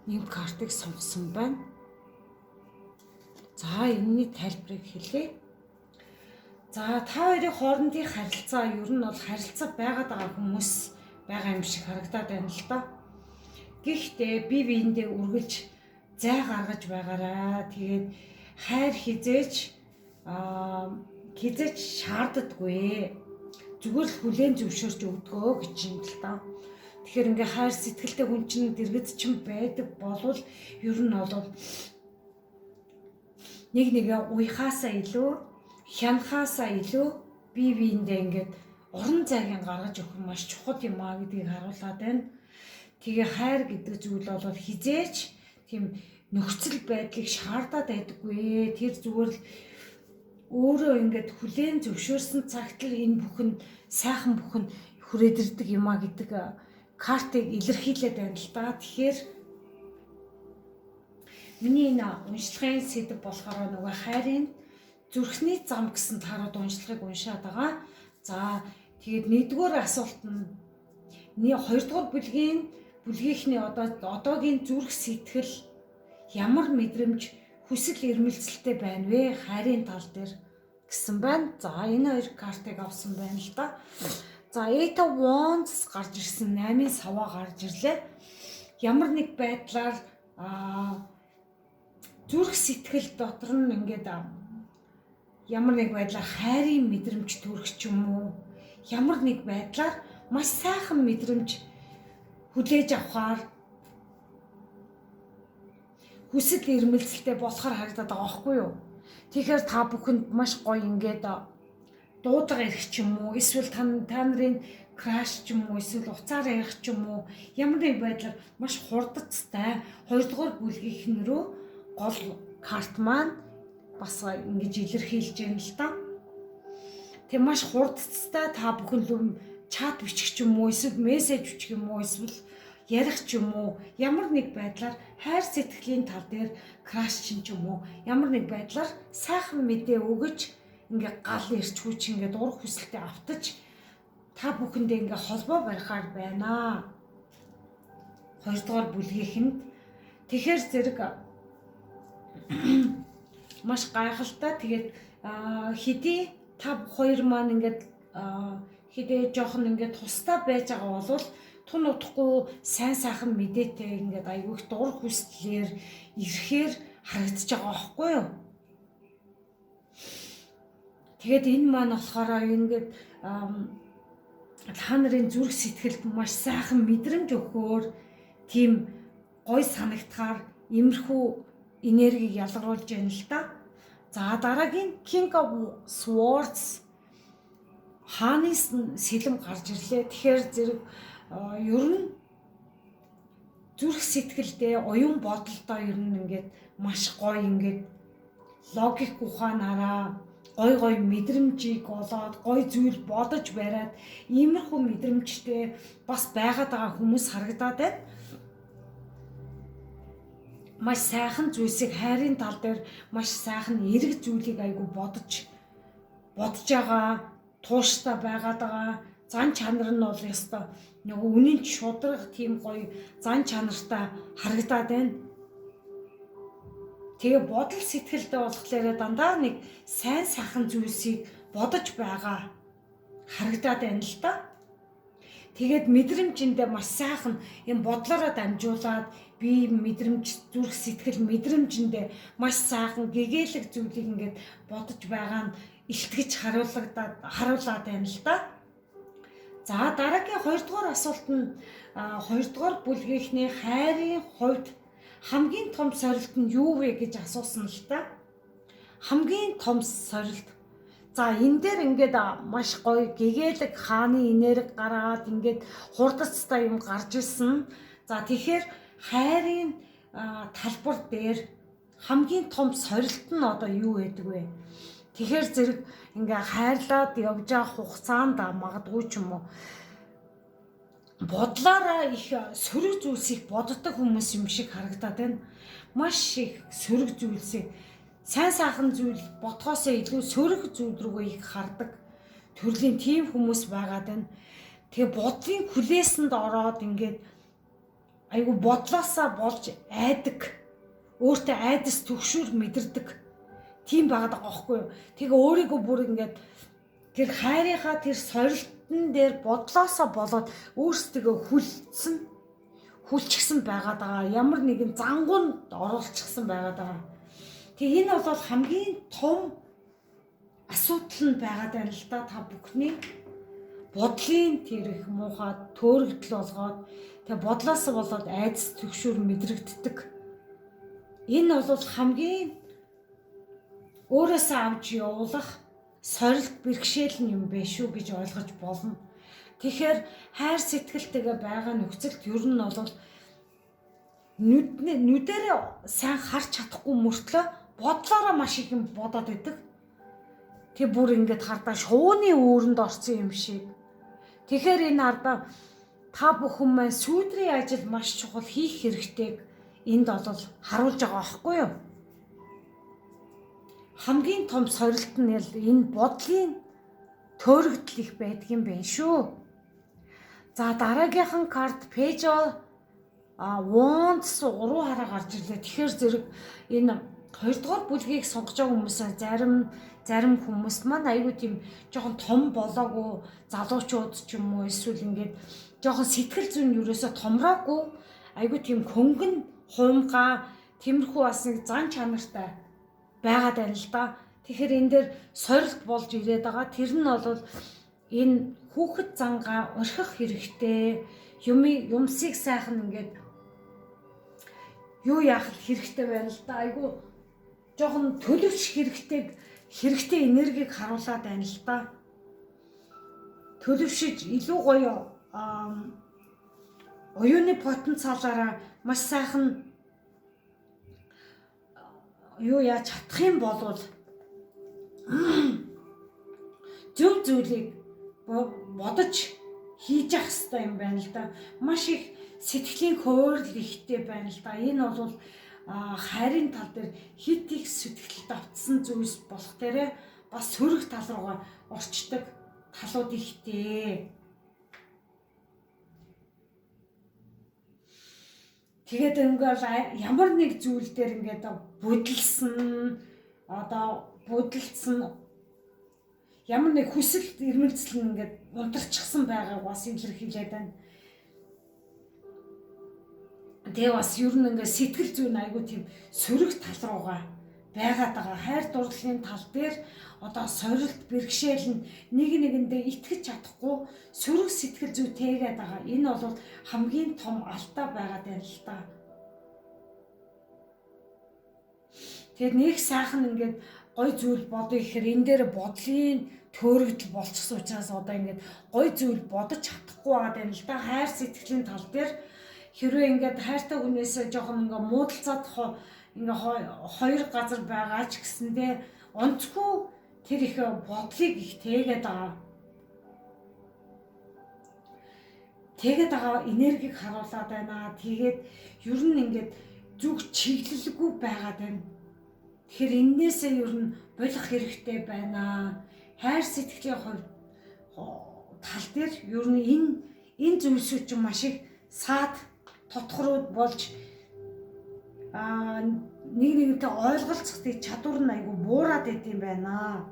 ийм картыг сонгосон байна. За энэний тайлбарыг хэлье. За та хоёрын хоорондын харилцаа ер нь бол харилцаа байгаад байгаа хүмүүс байгаа юм шиг харагдаад байна л да. Гэхдээ бие биендээ үргэлж зай гаргаж байгаараа. Тэгээд хайр хизээч шаарддаггүй. Зүгээр л хүлээн зөвшөөрч өгдгөө гэж юм л да. Тэгэхээр ингээ хайр сэтгэлтэй хүн чинь дэргэдчин байдаг болвол ер нь бол нэгээ уйхаасаа илүү хянахаасаа илүү бие биендээ ингээд орон зайг гаргаж өгөх маш чухал юм а гэдгийг харуулад байна. Тэгээ хайр гэдэг зүйл бол хизээч тийм нөхцөл байдлыг шаардаад байдаггүй. Тэр зүгээр л өөрөө ингээд хүлээн зөвшөөрсөн цагт л энэ бүхэн сайхан бүхэн хүрээдэрдэг юм а гэдэг картыг илэрхийлээд байна л да. Тэгэхээр миний энэ уншлагын сэдэв болохоор нөгөө хайрын зүрхний зам гэсэн тарууд уншлагыг уншаад байгаа. За тэгээд нэгдүгээр асуулт нь 2 дугаар бүлгийнхний одоогийн зүрх сэтгэл ямар мэдрэмж хүсэл эрмэлзэлтэй байна вэ? Хайрын тал дээр гэсэн байна. За энэ 2 картыг авсан байна л да. За Eight of Wands гарч ирсэн, 8-ын саваа гарч ирлээ. Ямар нэг байдлаар зүрх сэтгэл дотор нь ингээд ямар нэг байдлаар хайрын мэдрэмж төрөх ч юм уу, ямар нэг байдлаар маш сайхан мэдрэмж хүлээж авахаар хүсэл эрмэлзэлтэй болохоор харагдаад байгаа байхгүй юу? Тэгэхээр та бүхэнд маш гоё ингээд дуудлага ирэх ч юм уу, эсвэл та нарын краш ч юм уу, эсвэл уцаар ярих ч юм уу, ямар нэг байдлаар маш хурдцтай 2 дугаар бүлгийнхэн рүү гол карт маань бас ингэж илэрхийлж байна л да. Тэг маш хурдцтай та бүхэн чат бичих ч юм уу, эсвэл мессеж бичих юм уу, эсвэл ярих ч юм уу, ямар нэг байдлаар хайр сэтгэлийн тал дээр краш ч юм уу, ямар нэг байдлаар сайхан мэдээ өгөж ингээ гал ирч хүч ингээ урах хүсэлтэд автаж та бүхэндээ ингээ холбоо барихаар байна. 2 дугаар бүлгийнхэнд тэгэхээр зэрэг маш гайхалтай. Тэгээд хэдий та хоёр маань ингээд хэдий жоохон ингээд тусдаа байж байгаа бол тун удахгүй сайн сайхан мэдээтэй ингээд айгүйх дур хүслээр ирэхээр харагдаж байгаа байхгүй юу? Тэгээд энэ маань болохоор ингээд та нарын зүрх сэтгэлд маш сайхан мэдрэмж өгөхөөр тийм гой санагдахаар иймэрхүү энергийг ялгаруулж байна л да. За дараагийн King of Swords хааны сэлэм гарч ирлээ. Тэгэхээр зэрэг ер нь зүрх сэтгэлдээ оюун бодолдоо ер нь ингээд маш гоё ингээд логик ухаанаараа гой мэдрэмжийг олоод гой зүйл бодож бариад иймэрхүү мэдрэмжтэй бас байгаад байгаа хүмүүс харагдаад байна. Маш сайхан зүйлсийг хайрын тал дээр маш сайхан эрэг зүйлийг айгу бодож байгаа, тууштай байгаад байгаа. Зан чанар нь бол ёстой нөгөө үнэн шударга тийм гоё зан чанартай харагдаад байна. Тэгээ бодол сэтгэлдээ болохоор дандаа нэг сайн сайхан зүйлсийг бодож байгаа харагдаад байна л да. Тэгээд мэдрэмжиндээ маш сайхан юм бодлороо дамжуулаад би мэдрэмж зүрх сэтгэл мэдрэмжиндээ маш сайхан гэгээлэг зүйлийг ингээд бодож байгаа нь илтгэж харуулаад байна л да. За дараагийн 2 дугаар асуулт нь 2 дугаар бүлгийнхний хайрын хувьд хамгийн том сорилт нь юу вэ гэж асуусан л та. Хамгийн том сорилт. За энэ дээр ингээд маш гоё гэгээлэг хааны энерги гараад ингээд хурдцтай юм гарч ирсэн. За тэгэхээр хайрын талбар дээр хамгийн том сорилт нь одоо юу байдаг вэ? Тэгэхээр зэрэг ингээ хайрлаад явж байгаа хугацаанд магадгүй ч юм уу бодлоороо их сөрөг зүйлсийг боддог хүмүүс юм шиг харагдаад байна. Маш их сөрөг зүйлсийг сайн сайхан зүйл бодхоосоо илүү сөрөг зүйл рүүгээ их хардаг төрлийн тийм хүмүүс байгаад байна. Тэгээ бодлын хүлээсэнд ороод ингээд айгу бодлоосоо болж айдаг. Өөртөө айдас төгшүүр мэдэрдэг. Тийм байгаад байгаа байхгүй юу? Тэгээ өөрийгөө бүр ингээд тэр хайрынхаа тэр сорилтын дээр бодлоосоо болоод өөрсдөө хүлчихсэн байгаад байгаа. Ямар нэгэн зангуунд оруулчихсан байгаад байгаа. Тэгээ энэ бол хамгийн том асуудал нь байгаад байна л да. Та бүхний бодлын тэр их муухай төөрөгдөл болгоод тэгээ бодлоосоо болоод айдас төгшүүр мэдрэгддэг. Энэ бол хамгийн өөрөөсөө авч явуулах сорилт бэрхшээл юм бэ шүү гэж ойлгож болно. Тэгэхээр хайр сэтгэлтэйгээ байгаа нөхцөлд ер нь бол нүдэрээ сайн харж чадахгүй мөртлөө бодлоороо маш их юм бодоод байдаг. Тэг бүр ингээд хардаа шууны үүрэнд орсон юм шиг. Тэгэхээр энэ ардаа та бүхэн маань сүйдрийн ажил маш чухал хийх хэрэгтэйг энд бол харуулж байгаа байхгүй юу? Хамгийн том сорилт нь энэ бодлын төөрөгдөл их байдаг юм байна шүү. За дараагийнхан карт пэж Wands 3 хараа гарч ирлээ. Тэгэхээр зэрэг энэ 2 дугаар бүлгийг сонгож байгаа хүмүүсээ зарим хүмүүс маань айгүй тийм жоохон том болоогүй залуучууд ч юм уу эсвэл ингээд жоохон сэтгэл зүйн юусоо томроогүй айгүй тийм хөнгөн хуумгаа тиймэрхүү бас нэг зан чанартай байгаад байна л да. Тэгэхээр энэ дээр сорилт болж ирээд байгаа. Тэр нь бол энэ хүүхэд зангаа орхих хэрэгтэй. Юмсыг сайхан ингээд юу яах хэрэгтэй байна л да. Айгу жоохон төлөвч хэрэгтэй энергийг харуулад байна л да. Төлөвшөж илүү гоё оюуны потенциалаараа маш сайхан юу яаж чадах юм бол зөв зүйлийг бодож хийж явах хэрэгтэй юм байна л да. Маш их сэтгэлийн хөөрөл ихтэй байна л да. Энэ бол хайрын тал дээр хит их сэтгэлд автсан зүйлс болох дээрээ бас сөрөг тал руугаа орчдөг талууд ихтэй. Тэгээд ингээд ямар нэг зүйл дээр ингээд будилсан ямар нэг хүсэл эрмэлзэл ингээд унтарчихсан байгааг бас илэрхийлээд байна. Тэгээ бас ер нь ингээд сэтгэл зүйн айгуу тийм сөрөг тал руугаа байгаад байгаа. Хайр дурлалын тал дээр сорилт бэрхшээл нь нэг нэгэндээ итгэж чадахгүй сөрөг сэтгэл зүй тээгээд байгаа. Энэ бол хамгийн том алдаа байгаад байна л да. Тэгээд нэг сайхан ингээд гой зүйл бодё гэхээр энэ дээр бодлын төөрөгдөл болчихсон учраас ингээд гой зүйл бодож чадахгүй байгаа юм л да. Хайр сэтгэлийн тал дээр хэрвээ ингээд хайртай хүнээсээ жоохон ингээд муудалцаад ингээд хоёр газар байгаа ч гэсэндээ онцгүй тэр их бодлыг их тээгээд байгаа энергийг харуулад байна. Тэгээд ер нь ингээд зүг чиглэлгүй байгаад байна. Тэгэхээр эннээсээ ер нь болох хэрэгтэй байна. Хайр сэтгэлийн хувьд тал дээр ер нь энэ зүйлсүүд чинь маш их саад тотхрууд болж нэг нэгнтэй ойлголцох тий чадвар нь айгу буураад идэм байна.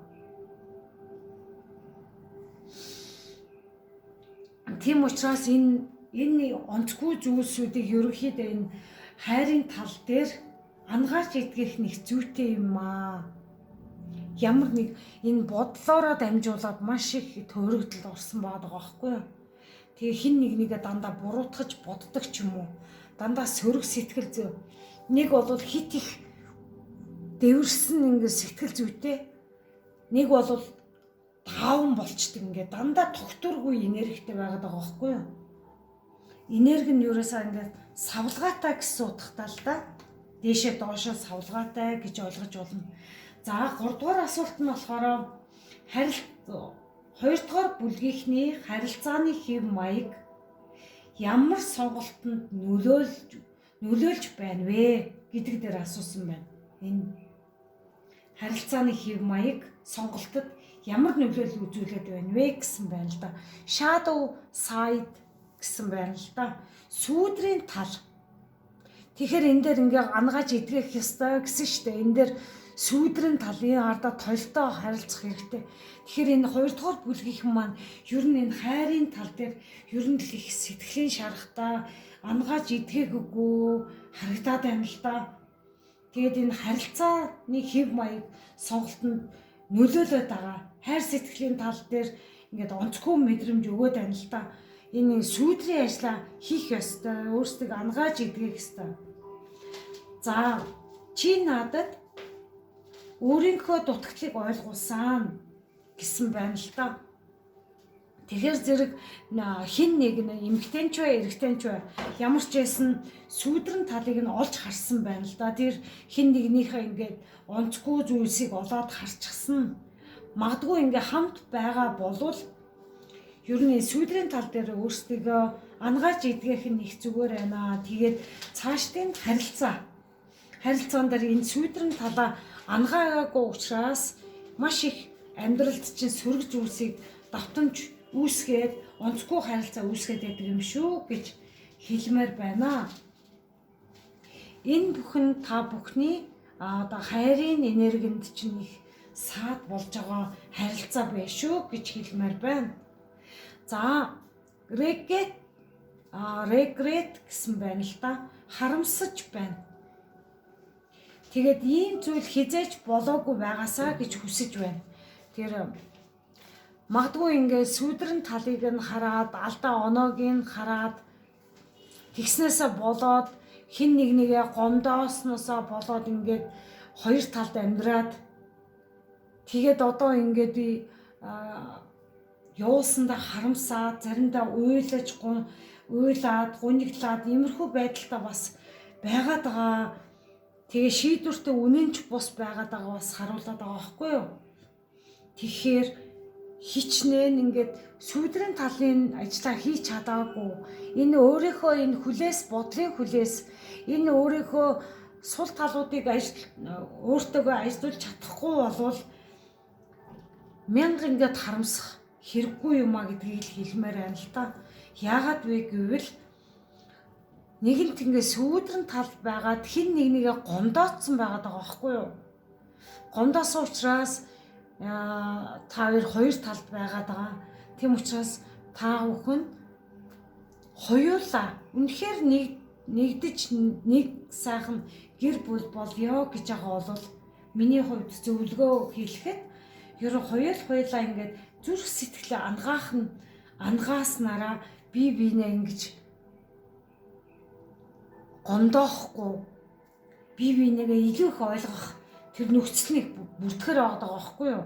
Тийм учраас энэ онцгүй зүйлсүүдийг ерөнхийдөө энэ хайрын тал дээр ангаарч идэх нэг зүйтэй юм аа. Ямар нэг энэ бодлоороо дамжуулаад маш их төөрөгдөл орсон байгаа байхгүй юу? Тэгээ хин нэгнийгээ дандаа буруутгаж боддог ч юм уу. Дандаа сөрөг сэтгэл зүй. Нэг бол хит их дэвэрсэн ингэ сэтгэл зүйтэй. Нэг бол тааван болчдөг ингээ дандаа тогтургүй энергитэй байгаад байгаа байхгүй юу? Энерги нь юурасаа ингээ савлгаатай гэсэн утгатай л да. Дээшээ доошоо савлгаатай гэж ойлгож болно. За 3 дугаар асуулт нь болохоор хоёрдугаар бүлгийнхний харилцааны хэв маяг ямар сонголтод нөлөөлж байна вэ гэдэг дээр асуусан байна. Энэ харилцааны хэв маяг сонголтод ямар нөлөөлөл үзүүлээд байна вэ гэсэн байна л да. Shadow side гэсэн байна л да. Сүүдрийн тал. Тэгэхээр энэ дээр ингээ ангааж идгэх ёстой гэсэн штэ. Энэ дээр сүүдрийн талын ардаа толтой харилцах хэрэгтэй. Тэгэхээр энэ 2 дугаар бүлгийнхэн маань ер нь энэ хайрын тал дээр ер нь л их сэтгэлийн шаргатай ангааж идгээгүй харагдаад байна л да. Тэгээд энэ харилцааны хэв маяг сонголтод нөлөөлөд байгаа. Хайр сэтгэлийн тал дээр ингээд онцгүй мэдрэмж өгөөд байна л да. Энэ сүүдрийн ажлаа хийх ёстой. Өөрсдөө ангааж идгэх ёстой. За чи надад өөрийнхөө дутагдлыг ойлгуулсан гэсэн байна л да. Тэгэхээр зэрэг хин нэг эмэгтэй ч бай, эрэгтэй ч бай ямар ч байсан сүүдрэн талыг нь олж харсан байна л да. Тэр хин нэгнийхээ ингээд онцгүй зүйлсийг олоод харчихсан. Магадгүй ингээ хамт байгаа болвол ер нь сүүдрийн тал дээр өөрсдөө ангааж идгэх нь их зүгээр байна. Тэгээд цаашдын харилцаан дээр энэ сүүдрэн талаа ангаагаагүй учраас маш их амьдралд чинь сөрөг зүйлсийг давтамж үүсгээд онцгүй харилцаа үүсгээд байдаг юм шүү гэж хэлмээр байна. Энэ бүхэн та бүхний одоо хайрын энергинд чинь их саад болж байгаа харилцаа байх шүү гэж хэлмээр байна. За regret гэсэн байна л да. Харамсаж байна. Тэгээд ийм зүйл хизээж болоогүй байгаасаа гэж хүсэж байна. Тэр магадгүй ингээд сүүдрэн талыг нь хараад, алдаа оноог нь хараад тэгснээсээ болоод хин нэгнийгээ гомдоосноосоо болоод ингээд хоёр талд амьдраад тэгээд одоо ингээд явуулсандаа харамсаад, заримдаа уйлаад, гуниглаад иймэрхүү байдалтай бас байгаад байгаа. Тэгээ шийдвэртээ үнэнч бус байгаад байгаа бас харуулдаг байгаа байхгүй юу? Тэгэхээр хичнээн ингээд сүүдрийн талын ажлаа хийж чадаагүй. Энэ өөрийнхөө энэ хүлээс, бодлын хүлээс, энэ өөрийнхөө сул талуудыг өөртөөгөө ажиллуулж чадахгүй болвол мянга ингээд харамсах хэрэггүй юм а гэдгийг хэлмээр байна л та. Яагаад вэ гэвэл нэгэнт ингээд сүүдрэн тал байгаад хин нэгнийгээ гомдоодсон байгаад байгаа байхгүй юу? Гомдоосон учраас та хоёр талд байгаад байгаа. Тийм учраас та бүхэн хоёулаа үнэхээр нэгдэж нэг сайхан гэр бүл болёо гэж байгаа бол миний хувьд зөвлөгөө хэлэхэд ер нь хоёулаа ингээд зүрх сэтгэлээ ангааснараа бие биенээ ингэж гомдоохгүй бие биенээгээ илүү их ойлгох тэр нөхцөлийг бүртгэр байгаа байхгүй юу?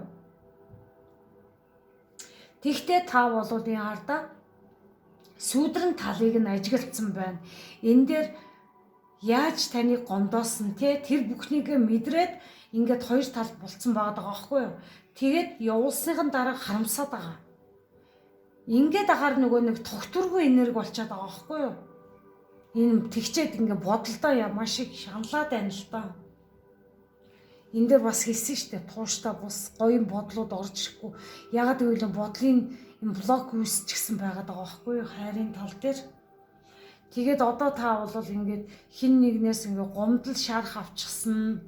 Тэгтээ та болоод энэ ардаа сүүдрэн талыг нь ажиглагдсан байна. Энэ дээр яаж таныг гомдоосон те тэр бүхнийг мэдрээд ингээд хоёр тал болцсон байгаа байхгүй юу? Тэгээд явуулсныхан дараа харамсаад байгаа. Ингээд агаар нөгөө нэг тогтургүй энерги болчиход байгаа байхгүй юу? Энэ тэгчээд ингээд бодолдоо маш их шаналаад байна л да. Энд дээр бас хэлсэн шүү дээ. Тууштай бус гоё бодлууд орж ирэхгүй. Ягаад гэвэл бодлын юм блок үүсчихсэн байгаад байгаа байхгүй юу? Хайрын тал дээр. Тэгээд одоо та бол ингээд хин нэгнээс ингээд гомдол шарах авчихсан.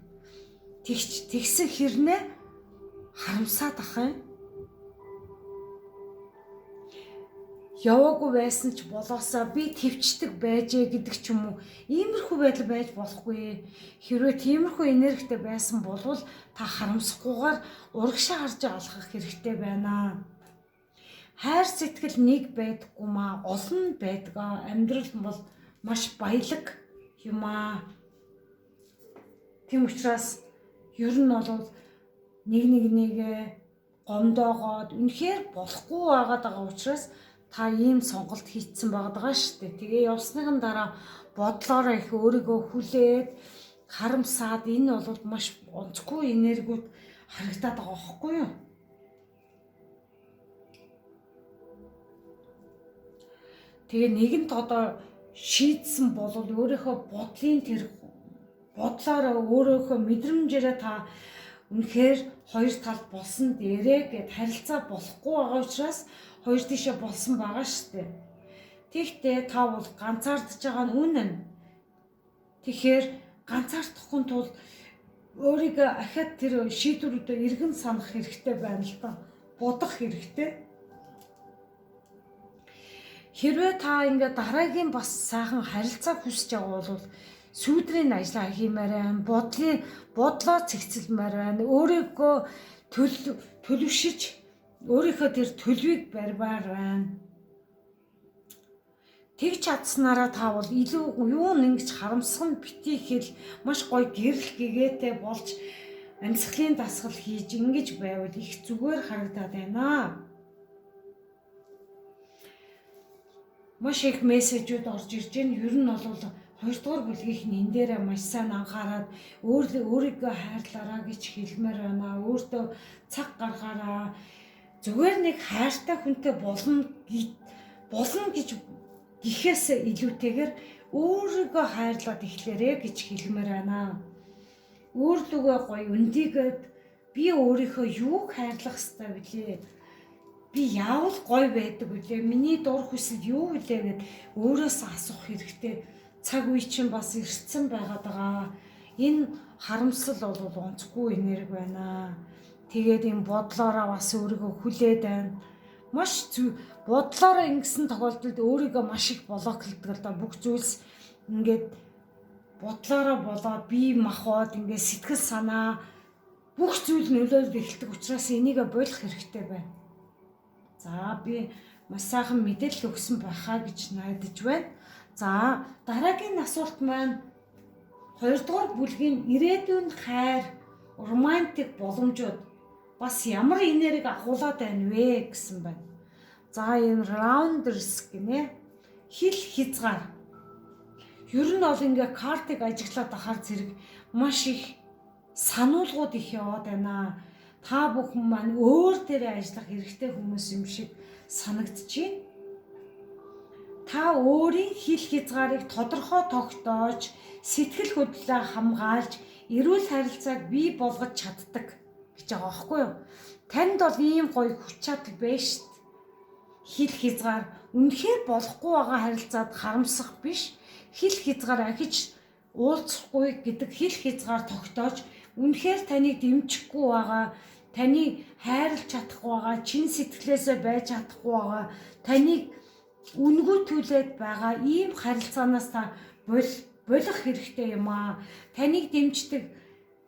Тэгсэн хэрнээ харамсаад ах юм. Яваагүй байсан ч болоосаа би твчдэг байжээ гэдэг ч юм уу. Иймэрхүү байдал байж болохгүй. Хэрвээ тиймэрхүү энергитэй байсан болвол та харамсахгүйгээр урагшаа харж алхах хэрэгтэй байна. хайр сэтгэл нэг байдаггүй маа, олон байдаг. Амьдрал бол маш баялаг юм аа. Тийм учраас ер нь бол нэгээ гомдоогоод үнэхээр болохгүй байгаа учраас та ийм сонголт хийцэн байгаа шүү дээ. Тэгээ явсныхан дараа бодлоороо их өөрийгөө хүлээд харамсаад энэ бол маш онцгүй энергиуд харагдаад байгаа байхгүй юу? Тэгээ нэгэнт одоо шийдсэн бол өөрийнхөө бодлын тэр бодлоороо өөрийнхөө мэдрэмжээрээ та үнэхээр хоёр талд болсон дээрээ гэд харилцаа болохгүй байгаа учраас хоёр тийшээ болсон байгаа шүү дээ. Тэгтээ та бол ганцаардж байгаа нь үнэн. Тэгэхээр ганцаардахгүй тулд өөрийгөө ахад тэр шийдвэрүүдэд эргэн санах хэрэгтэй байна л да. Бодох хэрэгтэй. Хэрвээ та ингээд дараагийн бас сайхан харилцаа хүсэж байгаа бол сүүдрийн ажлаа хиймээр байна. Бодлоо цэгцэлмээр байна. Өөрийгөө төлөвшиж өөрийнхөө тэр төлөвийг барьмаар байна. Тэг чадсанараа та бол илүү юу нэгж харамсах нь битгий хэл маш гоё гэрэл гэгээтэй болж амьсгалын дасгал хийж ингэж байвал их зүгээр харагдаад байна. Маш их мессежүүд орж ирж байна. Ер нь бол 2 дугаар бүлгийнх нь энэ дээрээ маш сайн анхаарад өөрийгөө хайрлаараа гэж хэлмээр байна. Өөртөө цаг гаргаараа зүгээр нэг хайртай хүнтэй болно гэж гэхээс илүүтэйгээр өөрийгөө хайрлаад эхлээрэй гэж хэлмээр байна. Өөрлөгөө гоё өндийгээд би өөрийнхөө юуг хайрлах ёстой вүлээ? Би яавал гоё байдаг вүлээ? Миний дур хүсэл юу вүлээ гэд өөрөөсөө асуух хэрэгтэй. Цаг үе чинь бас ирсэн байгаад байгаа. Энэ харамсал бол онцгүй энерги байна. Тэгээд энэ бодлоороо бас өөрийгөө хүлээд байна. Маш бодлоороо ингэсэн тохиолдолд өөрийгөө маш их блоклдог л да. Бүх зүйлс ингээд бодлоороо болоод бие махбод ингээд сэтгэл санаа бүх зүйл нөлөөлж эхэлдэг учраас энийг болох хэрэгтэй байна. За би маш сайхан мэдээлэл өгсөн байхаа гэж найдаж байна. За дараагийн асуулт маань 2 дугаар бүлгийн ирээдүйн хайр, романтик боломжууд бас ямар энерги агуулад байна вэ гэсэн байна. За энэ rounders гинэ хил хязгаар. Ер нь бол ингээ картыг ажиглаад ахаар зэрэг маш их сануулгууд их яваад байна. Та бүхэн маань өөр дээрээ ажиллах хэрэгтэй хүмүүс юм шиг санагдаж байна. Та өөрийн хил хязгаарыг тодорхой тогтоож, сэтгэл хөдлөлөө хамгаалж, эрүүл харилцааг бий болгож чаддаг гэж байгаа байхгүй юу? Танд бол ийм гоё хүч чадал байна шүү дээ. Хил хязгаар үнэхээр болохгүй байгаа харилцаад харамсах биш. Хил хязгаар ахиж уулзахгүй гэдэг хил хязгаар тогтоож, үнэхээр таныг дэмжихгүй байгаа, таныг хайрлах чадахгүй байгаа, чин сэтгэлээсээ байж чадахгүй байгаа, таныг үнгүй түлээд байгаа ийм харилцаанаас та болох хэрэгтэй юм аа. Таныг дэмждэг,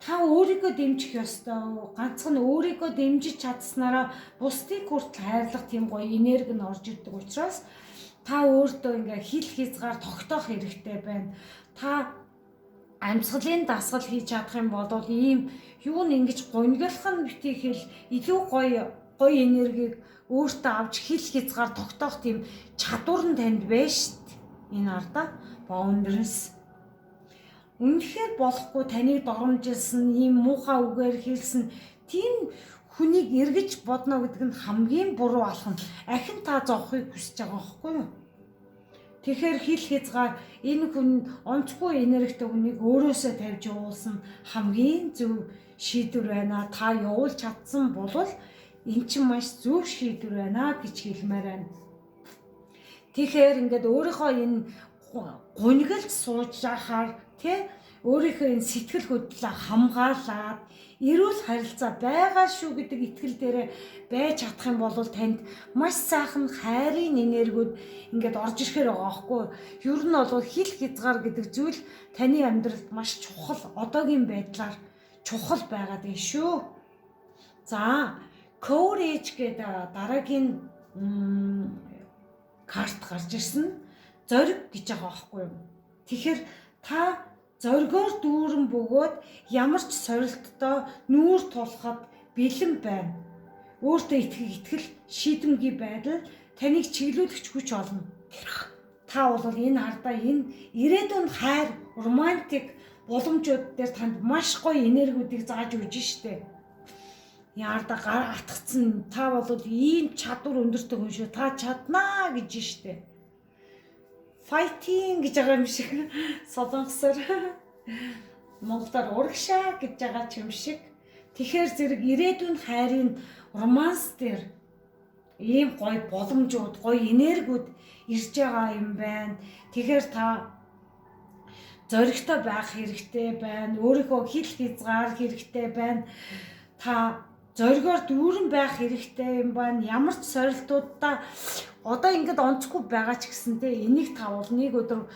та өөрийгөө дэмжих ёстой. Ганцхан өөрийгөө дэмжиж чадсанараа бусдыг хүртэл хайрлах тийм гоё энерги нь орж ирдэг учраас та өөртөө ингээ хил хязгаар тогтоох хэрэгтэй байна. Та амьсгалын дасгал хийж чадах юм бол ийм юу н ингэж гоньглох нь битгий хэл илүү гоё энергийг өөртөө авч хил хязгаар тогтоох тийм чадвар нь танд байна шүү дээ. Энэ ардаа boundaries. Үнэхээр болохгүй таныг доромжилсан, ийм муухай үгээр хэлсэн тийм хүнийг эргэж бодно гэдэг нь хамгийн буруу алхам. Ахин та зовхыг хүсэж байгаа байхгүй юу? Тэгэхээр хил хязгаар энэ хүн онцгүй энергитэй хүнийг өөрөөсөө тавьж явуулсан хамгийн зөв шийдвэр байна. Та явуулж чадсан бол эн чинь маш зөв шийдвэр байна гэж хэлмээр байна. Тэгэхээр ингээд өөрийнхөө энэ гоньгалж сууж байхаар өөрийнхөө энэ сэтгэл хөдлөлөө хамгаалаад эрүүл харилцаа байгаа шүү гэдэг итгэл дээрээ байж чадах юм бол танд маш сайхан хайрын энергиуд ингээд орж ирэхээр байгаа байхгүй. Ер нь бол хил хязгаар гэдэг зүйл таны амьдралд маш чухал, одоогийн байдлаар чухал байгаад байна шүү. За, courage гэдэг дараагийн карт гарч ирсэн зориг гэж байгаа байхгүй юу. Тэгэхээр та зоригоор дүүрэн бөгөөд ямар ч сорилттой нүүр тулахад бэлэн байна. Өөртөө итгэл шийдэмгий байдал таныг чиглүүлэгч хүч олно. Та бол энэ хардаа энэ ирээдүйн хайр, романтик боломжууд дээр танд маш гоё энергиудыг зааж өгж штэ. Яарда гар атгцсан та бол ийм чадвар өндөртэй хүн шүү. Та чаднаа гэж штэ. Fighting гэж байгаа юм шиг солонгосоор монголоор урагшаа гэж байгаа юм шиг. Тэгэхээр зэрэг ирээдүйн хайрын романс дээр ийм гоё боломжууд, гоё энергиуд ирж байгаа юм байна. Тэгэхээр та зоригтой байх хэрэгтэй байна. Өөрийнхөө хил хязгаар хэрэгтэй байна. Та зоригоор дүүрэн байх хэрэгтэй юм байна. Ямар ч сорилтуудаа одоо ингээд онцгүй байгаа ч гэсэнтэй энийг та бол нэг өдөр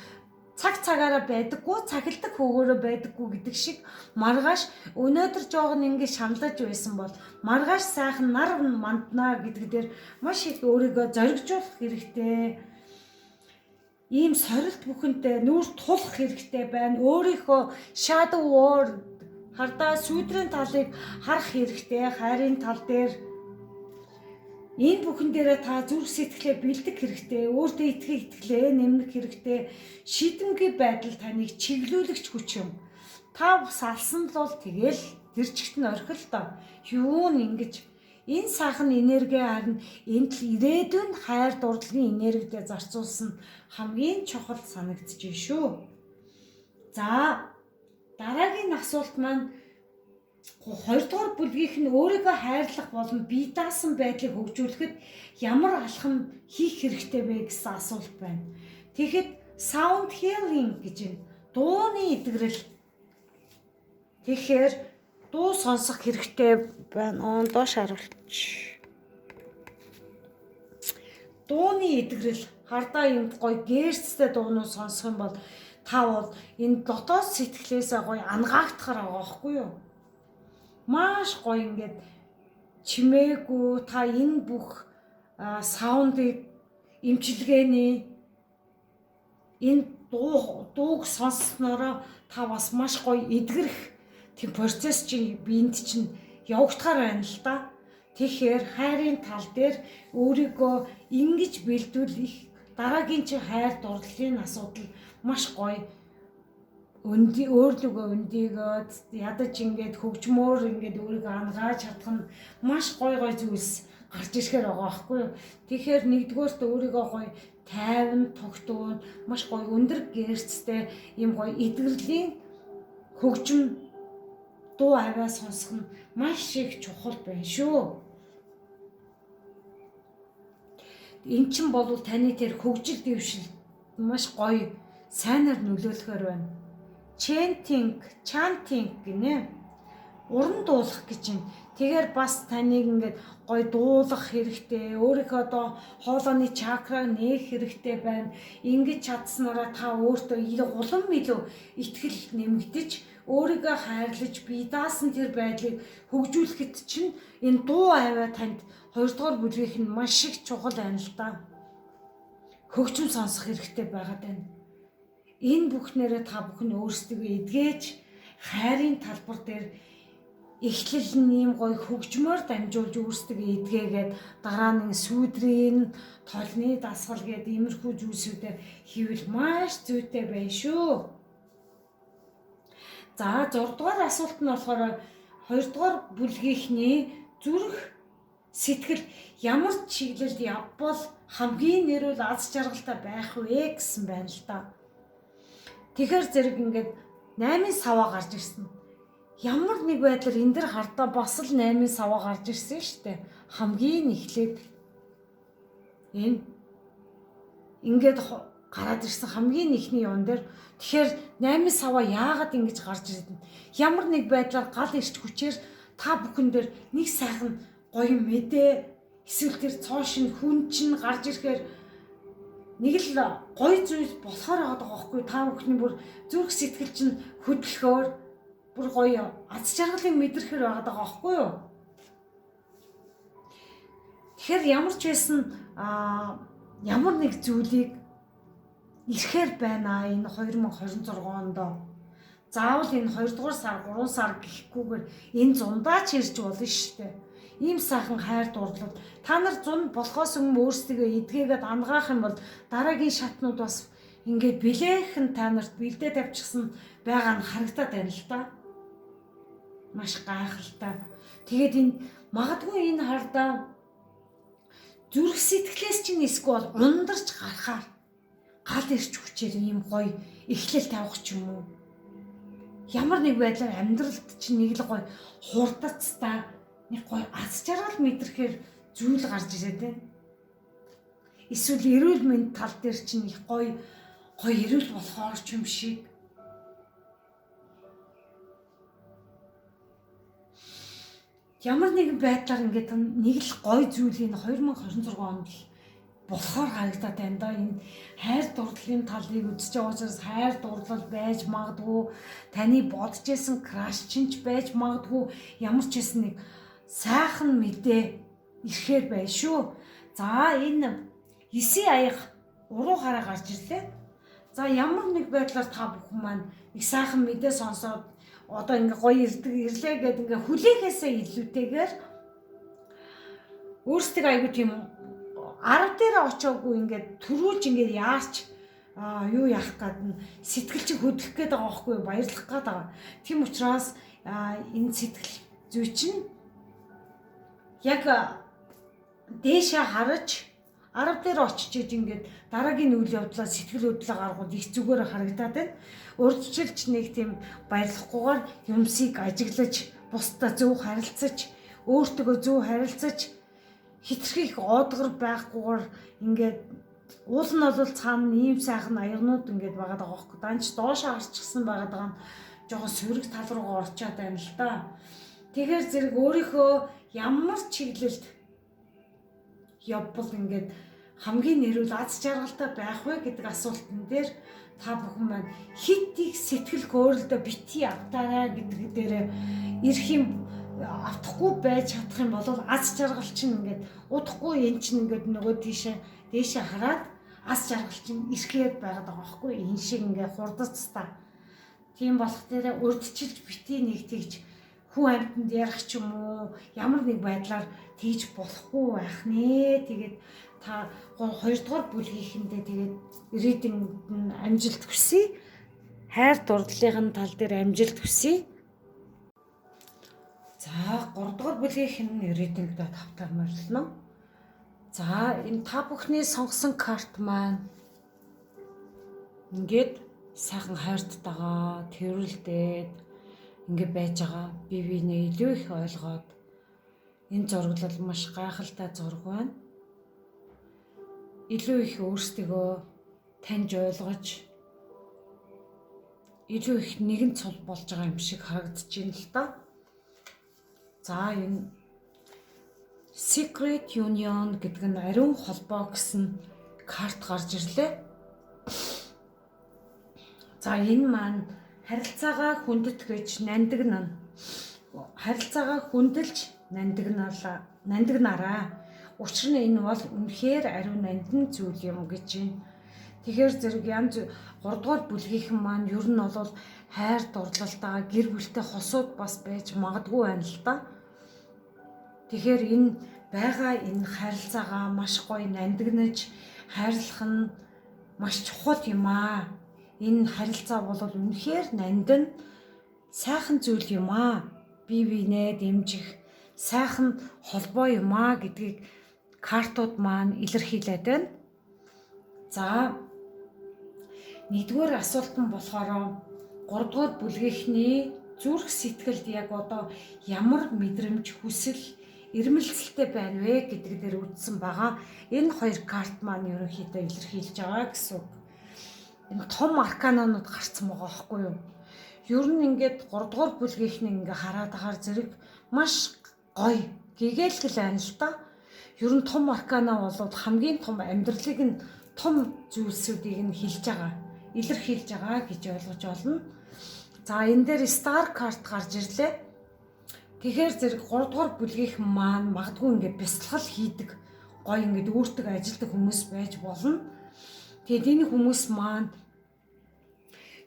цагаараа байдаггүй, цахилдаг хөөгөөрөө байдаггүй гэдэг шиг маргааш өнөөдөр жоохон ингээд шаналж байсан бол маргааш сайхан нар манднаа гэдэг дээр маш их өөрийгөө зоригжуулах хэрэгтэй. Ийм сорилт бүхэнтэй нүүр тулах хэрэгтэй байна. Өөрийнхөө shadow world хардаа сүйдрийн талыг харах хэрэгтэй. Хайрын тал дээр энэ бүхэн дээрээ та зүрх сэтгэлээ бэлдэх хэрэгтэй. Өөртөө итгэлээ нэмэх хэрэгтэй. Шийдэмгий байдал таныг чиглүүлэгч хүч юм. Та бас алсан л бол тэгэл тэр чигт нь орхил доо. Юу ингэж энэ сайхан энерги харин энд л ирээдүйн хайр дурдлагын энергитэй зарцуулсан хамгийн чухал санагдчих шүү. За дараагийн асуулт маань 2 дугаар бүлгийнх нь өөрийгөө хайрлах болон бие даасан байдлыг хөгжүүлэхэд ямар алхам хийх хэрэгтэй вэ гэсэн асуулт байна. Тэгэхэд sound healing гэж байна. Дууны эдгэрэл. Тэгэхээр дуу сонсох хэрэгтэй байна. Доош харуулчих. Дууны эдгэрэл хардаа юм гоё гэрцтэй дуунууд сонсох юм бол та бол энэ дотоод сэтгэлээсээ гоё ангаагтахаар байгаа байхгүй юу? Маш гоё ингээд чимээгүй та энэ бүх саундыг эмчилгээний энэ дууг сонсснороо та бас маш гоё эдгэрэх тийм процесс чинь биед чинь явагдахаар байна л да. Тэгэхээр хайрын тал дээр өөрийгөө ингэж бэлдүүлэх дараагийн чи хайр дурлалын асуудал маш гоё өөрлөгөө өндийгөөд ядаж ингээд хөгжмөөр ингээд өөрийгөө ангааж чадах нь маш гоё зүйлс гарч ирэхээр байгаа байхгүй юу. Тэгэхээр нэгдүгээрт өөрийгөө гоё тайван тогтвол маш гоё өндөр гэрцтэй ийм гоё эдгэрлийн хөгжим дуу аваа сонсох нь маш их чухал байна шүү. Эн чинь бол таны тэр хөгжил дэвшил маш гоё сайнаар нөлөөлөхөр байна. Chanting гинэ. Уран дуулах гэж юм. Тэгэхээр бас таныг ингээд гоё дуулах хэрэгтэй. Өөрийнхөө одоо хоолойны чакраг нээх хэрэгтэй байна. Ингэж чадсанараа та өөртөө улам илүү итгэл нэмэгдэж, өөрийгөө хайрлаж, бие даасан тэр байдлыг хөгжүүлэхэд чинь энэ дуу аваа танд 2 дугаар бүлгийнх нь маш их чухал байна л да. Хөгжим сонсох хэрэгтэй байгаад байна. Энэ бүхнээрээ та бүхэн өөрсдөө эдгэж хайрын талбар дээр эхлэл нэм гоё хөгжмөөр дамжуулж өөрсдөө эдгээгээд дараа нь сүйдрийн толны дасгал гэдэг иймэрхүү зүйлсүүдээр хийвэл маш зүйтэй байна шүү. За 6 дугаар асуулт нь болохоор 2 дугаар бүлгийнхний зүрх сэтгэл ямар чиглэлд явбал хамгийн нэрвэл аз жаргалтай байх вэ гэсэн байна л да. Тэгэхээр зэрэг ингээд 8 саваа гарч ирсэн. Ямар нэг байдлаар энэ дэр хардаа бас л 8 саваа гарч ирсэн шүү дээ. Хамгийн эхлээд энэ ингээд гараад ирсэн хамгийн ихний юун дээр тэгэхээр 8 саваа яагаад ингэж гарч ирсэн? Ямар нэг байдлаар гал ирч хүчээр та бүхэн дээр нэг сайхан гоё мэдээ эсвэл тэр цоошин хүн чинь гарч ирэхээр нэг л гоё зүйл болохоор байгаа байхгүй та бүхний бүр зүрх сэтгэл чинь хөдлөхөөр бүр гоё аз жаргалыг мэдрэхэр байгаа байхгүй юу. Тэгэхээр ямар ч байсан ямар нэг зүйлийг ирэхээр байна энэ 2026 онд. Заавал энэ 2 дугаар сар, 3 сар гэхгүйгээр энэ зундаа ч ирж болно шүү дээ. Ийм сайхан хайр дурлал. Та нар зун болохоос өмнө өөрсдөө эдгээгээд ангаах юм бол дараагийн шатнууд бас ингээд билээхэн та нарт бэлдээ тавьчихсан байгаа нь харагдаад байна л да. Маш гайхалтай. Тэгээд энэ магадгүй энэ хардаа зүрх сэтгэлээс чинь эсвэл ундарч гарахаар гал ирч хүчээр ийм гоё эхлэл тавих ч юм уу. Ямар нэг байдлаар амьдралд чинь нэг л гоё хурдацтай нэг гоё аз жаргал мэдрэхээр зүйл гарч ирээд байна. Эсвэл эрүүл мэнд тал дээр чинь их гоё эрүүл болохоор ч юм шиг. Ямар нэгэн байдлаар ингээд нэг л гоё зүйл энэ 2026 онд болохоор харагдаад байна да. Энэ хайр дурлалын талыг үзэж байгаа учраас хайр дурлал байж магадгүй, таны бодож исэн краш ч байж магадгүй, ямар ч байсан нэг сайхан мэдээ ирэхээр байна шүү. За энэ 9 аяга уруу хараа гарч ирлээ. За ямар нэг байдлаар та бүхэн маань их сайхан мэдээ сонсоод одоо ингээ гоё ирлээ гэдэг ингээ хүлээхээсээ илүүтэйгээр өөрсдөө аягүй тийм 10 дээр очоогүй ингээд төрүүлж ингээд яарч юу яах гэдэг сэтгэл чи хөдлөх гээд байгаа байхгүй баярлах гээд байгаа. Тийм учраас энэ сэтгэл зүй чинь яг дээшээ хараж 10 дээр очиж ингээд дараагийн үйл явдлаа сэтгэл хөдлөлөө гаргууд их зүгээр харагдаад байна. Өөрчлөлч нэг тийм баярлахгүйгээр юмсыг ажиглаж, бусдаа зөв харилцаж, өөртөө зөв харилцаж, хитрхи их оодгор байхгүйгээр ингээд уул нь бол цаана ийм сайхан аягнууд ингээд байгаад байгаа байхгүй. Данч доошоо харчихсан байгаад байгаа нь жоохон сөрөг тал руугаа орчоод байна л да. Тэгэхээр зэрэг өөрийнхөө ямар чиглэлд явбал ингээд хамгийн нэрүүл аз жаргалтай байх вэ гэдэг асуултан дээр та бүхэн маань хит их сэтгэл хөөрөлдөө бити автаарай гэдэг дээр ирэх юм автахгүй байж чадах юм бол аз жаргал чинь ингээд удахгүй эн чинь ингээд нөгөө дээшээ хараад аз жаргал чинь ирэхээр байгаад байгаа байхгүй энэ шиг ингээд хурдацтай. Тийм болох дээр урдчилж бити нэг тэгж хүн амьтанд ярих ч юм уу ямар нэг байдлаар тийж болохгүй байх нэ. Тэгээд та 2 дугаар бүлгийнхэндээ тэгээд reading амжилт хүсье. Хайр дурлалын тал дээр амжилт хүсье. За 3 дугаар бүлгийнхэн reading-д тавтаар морилно. За энэ та бүхний сонгосон карт маань ингээд сайхан хайрттайгаа тэрвэрлдээд ингээд байж байгаа. Бие биенээ илүү их ойлгоод энэ зураглал маш гайхалтай зураг байна. Илүү их өөрсдөө таньж ойлгож илүү их нэгэн цул болж байгаа юм шиг харагдаж байна л да. За энэ Secret Union гэдэг нь ариун холбоо гэсэн карт гарч ирлээ. За энэ маань харилцаагаа хүндэтгэж нандинаа. Харилцаагаа хүндэлж нандинаараа. Учир нь энэ бол үнэхээр ариун нандин зүйл юм гэж байна. Тэгэхээр зэрэг янз 3 дугаар бүлгийнхэн маань ер нь бол хайр дурлалтаа гэр бүлтэй хосууд бас байж магадгүй байна л да. Тэгэхээр энэ харилцаагаа маш гоё нандинаж хайрлах нь маш чухал юм аа. Энэ харилцаа бол үнэхээр нандин сайхан зүйл юм аа. Бие биенээ дэмжих сайхан холбоо юм аа гэдгийг картууд маань илэрхийлээд байна. За 1-р асуулт нь болохоор 3-р бүлгийнхний зүрх сэтгэлд яг одоо ямар мэдрэмж хүсэл ирмэлцэлтэй байна вэ гэдэг дээр үздсэн байгаа. Энэ 2 карт маань ерөнхийдөө илэрхийлж байгаа гэсэн үг. Энэ том арканонууд гарцсан байгаа байхгүй юу? Ер нь ингээд 3-р бүлгийнхний ингээ хараад агаар зэрэг маш гоё гэгээлгэл байна л та. Ер нь том аркана бол хамгийн том амьдралыг нь том зүйлсүүдийг нь хэлж байгаа, илэрхийлж байгаа гэж ойлгож байна. За энэ дээр Star карт гарч ирлээ. Тэгэхээр зэрэг 3 дугаар бүлгийнхэн маань магадгүй ингээд бясалгал хийдэг гоё ингээд өөртөө ажилтдаг хүмүүс байж болно. Тэгээд энэ хүмүүс маань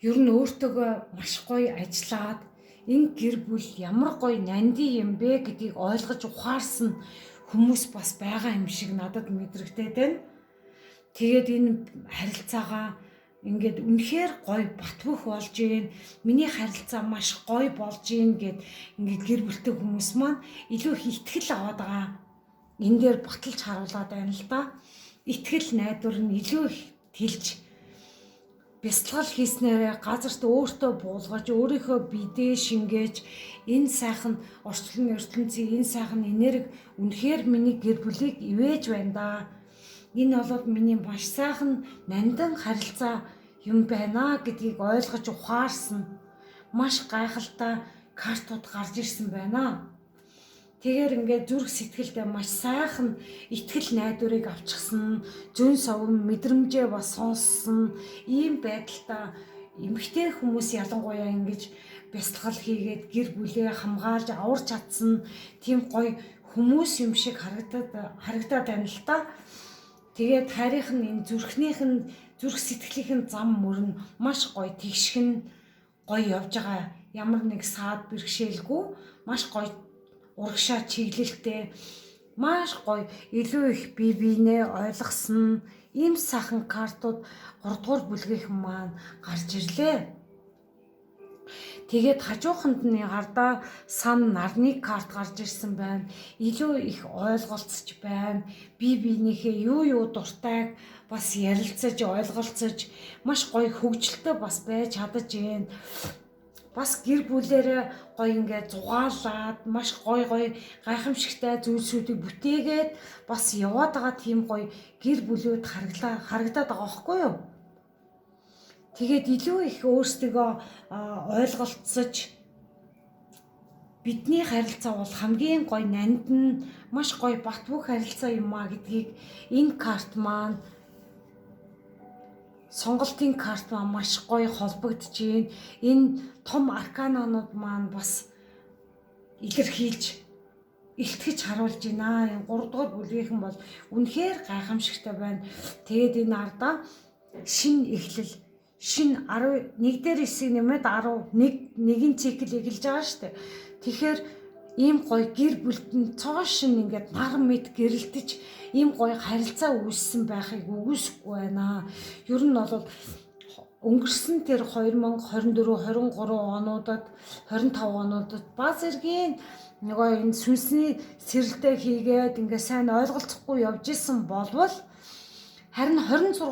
ер нь өөртөө маш гоё ажиллаад энэ гэр бүл ямар гоё нандин юм бэ гэдгийг ойлгож ухаарсан хүмүүс бас байгаа юм шиг надад мэдрэгдээд байна. Тэгээд энэ харилцаагаа ингээд үнэхээр гоё батбөх болж гин, миний харилцаа маш гоё болж гин гэд ингээд гэр бүлтэй хүмүүс маань илүү их итгэл аваад байгаа. Энэ дээр баталж харуулад байна л да. Итгэл найдвар нь илүү их тэлж бясалгал хийснээрээ газарт өөртөө буулгаж өөрийнхөө бидээ шингээж энэ сайхан орчлон ертөнцийн энэ сайхан энерги үнэхээр миний гэр бүлийг ивэж байна да. Энэ бол миний маш сайхан нандин харилцаа юм байна гэдгийг ойлгож ухаарсан маш гайхалтай картууд гарч ирсэн байна. Тэгэхээр ингээд зүрх сэтгэлдээ маш сайхан итгэл найдварыг авчихсан, зөн совн мэдрэмжээ бас сонссон ийм байдалтай эмэгтэй хүмүүс ялангуяа ингэж бясалгал хийгээд гэр бүлээ хамгаалж аварч чадсан тийм гоё хүмүүс юм шиг харагдаад байна л та. Тэгээд тарих нь энэ зүрх сэтгэлийн зам мөрн маш гоё тэгшгэн гоё явж байгаа. Ямар нэг саад бэрхшээлгүй маш гоё урагшаа чиглэлтэй маш гоё илүү их бие биенээ ойлгосон ийм сайхан картууд 3 дугаар бүлгийнхэн маань гарч ирлээ. Тэгээд хажууханд нь гардаа сан нарны карт гарч ирсэн байна. Илүү их ойлголцож байна. Бие биенийхээ юу дуртайг бас ярилцаж ойлголцож маш гоё хөгжилтэй бас байж чадаж байна. Бас гэр бүлээрээ гоё ингээд зугаалаад маш гоё гайхамшигтай зүйлсүүдийг бүтээгээд бас яваад байгаа тийм гоё гэр бүлүүд харагдаад байгаа байхгүй юу? Тэгээд илүү их өөрсдөө ойлголцож бидний харилцаа бол хамгийн гоё нандин маш гоё батбөх харилцаа юм а гэдгийг энэ карт маань сонголтын карт маань маш гоё холбогдож байна. Энэ том аркананууд маань бас илэрхийлж илтгэж харуулж байна. Энэ 3 дугаар бүлгийнхэн бол үнэхээр гайхамшигтай байна. Тэгээд энэ ардаа шин эхлэл шин 11 дээр хэсэг нэмээд 11 цикл эхэлж байгаа шүү дээ. Тэгэхээр ийм гоё гэр бүлтэн цоошин ингээд нар мэд гэрэлтэж ийм гоё харилцаа үүссэн байхыг үгүйсэхгүй байна. Ер нь бол өнгөрсөн тэр 2024 23 онуудад 25 онуудад баз эргийн нөгөө энэ сүнсний сэрэлтээ хийгээд ингээ сайн ойлголцохгүй явж исэн болвол харин 26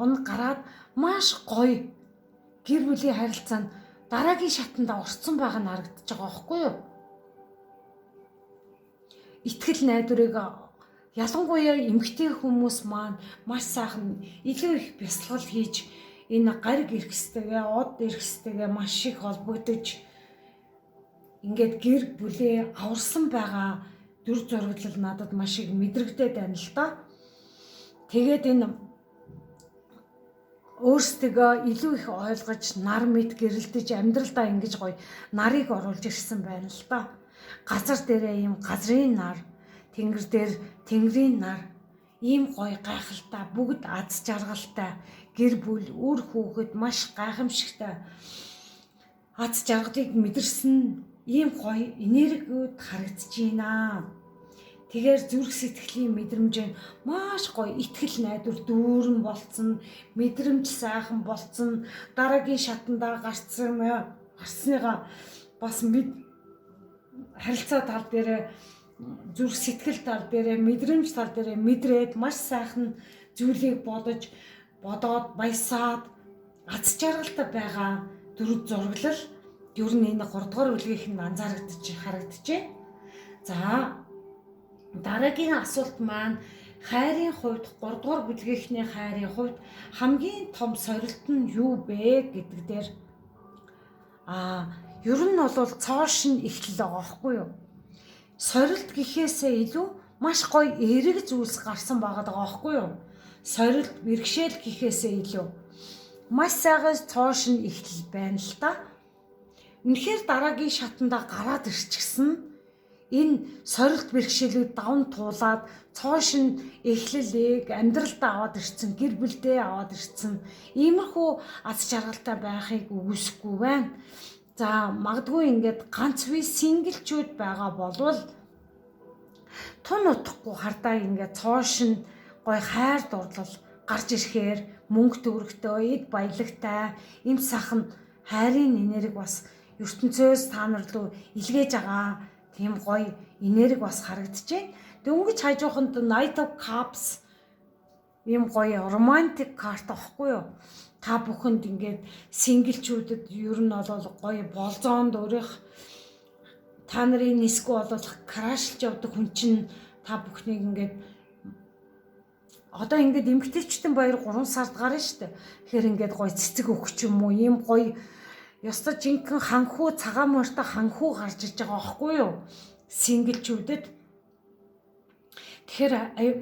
он гараад маш гоё гэр бүлийн харилцаа нь дараагийн шатанда орцсон байгаа нь харагдаж байгаа байхгүй юу? Итгэл найдварыг ялангуяа эмэгтэй хүмүүс маань маш сайхан илүү их бясалгал хийж энэ гариг эрхстэйгээ од эрхстэйгээ маш их холбогдож ингээд гэр бүлээ аварсан байгаа дүр зураглал надад маш их мэдрэгдээд байна л да. Тэгээд энэ өөрсдөө илүү их ойлгож нар мэд гэрэлдэж амьдралдаа ингэж гоё нарыг оруулж ирсэн байна л да. Газар дээрээ ийм газрын нар, тэнгэр дээр тэнгэрийн нар, ийм гоё гайхалтай бүгд аз жаргалтай гэр бүл үр хүүхэд маш гайхамшигтай аз жаргалыг мэдэрсэн ийм гоё энергиуд харагдаж байна. Тэгэхээр зүрх сэтгэлийн мэдрэмж нь маш гоё итгэл найдвар дүүрэн болцсон, мэдрэмж сайхан болцсон, дараагийн шатандаа гарсныгаа бас харилцаа тал дээр зүрх сэтгэл тал дээр мэдрэмж тал дээр мэдрээд маш сайхан зүйлийг бодоод баясаад аз жаргалтай байгаа дүр зураглал ер нь энэ 3 дугаар бүлгийнх нь харагдчихэ. За дараагийн асуулт маань хайрын хувьд 3 дугаар бүлгийнхний хайрын хувьд хамгийн том сорилт нь юу бэ гэдэг дээр ер нь бол цоошин эхлэл байгаа байхгүй юу? Сорилт гэхээсээ илүү маш гоё эерэг зүйлс гарсан байгаа байхгүй юу? Сорилт бэрхшээл гэхээсээ илүү маш сайхан цоошин эхлэл байна л та. Үнэхээр дараагийн шатандаа гараад ирчихсэн энэ сорилт бэрхшээлүүд давн туулаад цоош нь эхлэлийг амьдралд аваад ирсэн, гэр бүлдээ аваад ирсэн. Иймэрхүү аз жаргалтай байхыг үгүйсэхгүй байна. За магадгүй ингээд ганц бие синглчүүд байгаа болвол тун утахгүй хардаа ингээд цоош нь гой хайр дурлал гарч ирэхээр мөнгө төгрөгтэй, эд баялагтай, эм сахан хайрын энерги бас ертөнцөөс та нар руу илгээж байгаа. Тийм гоё энерги бас харагдчихээн. Дөнгөж хажууханд Knight of Cups ийм гоё романтик карт авахгүй юу? Та бүхэнд ингээд синглчүүдэд ер нь бол гоё болзоонд өөрийнх та нарын нисгүү болуулах крашлж явдаг хүн чинь та бүхнийг ингээд одоо ингээд эмгтээчтэн баяр 3 сард гарна штэ. Тэгэхээр ингээд гоё цэцэг өгч юм уу? Ийм гоё ёстой жинхэнэ ханхуу цагаан морьтой ханхуу гарч иж байгаа байхгүй юу? Синглчүүдэд. Тэгэхээр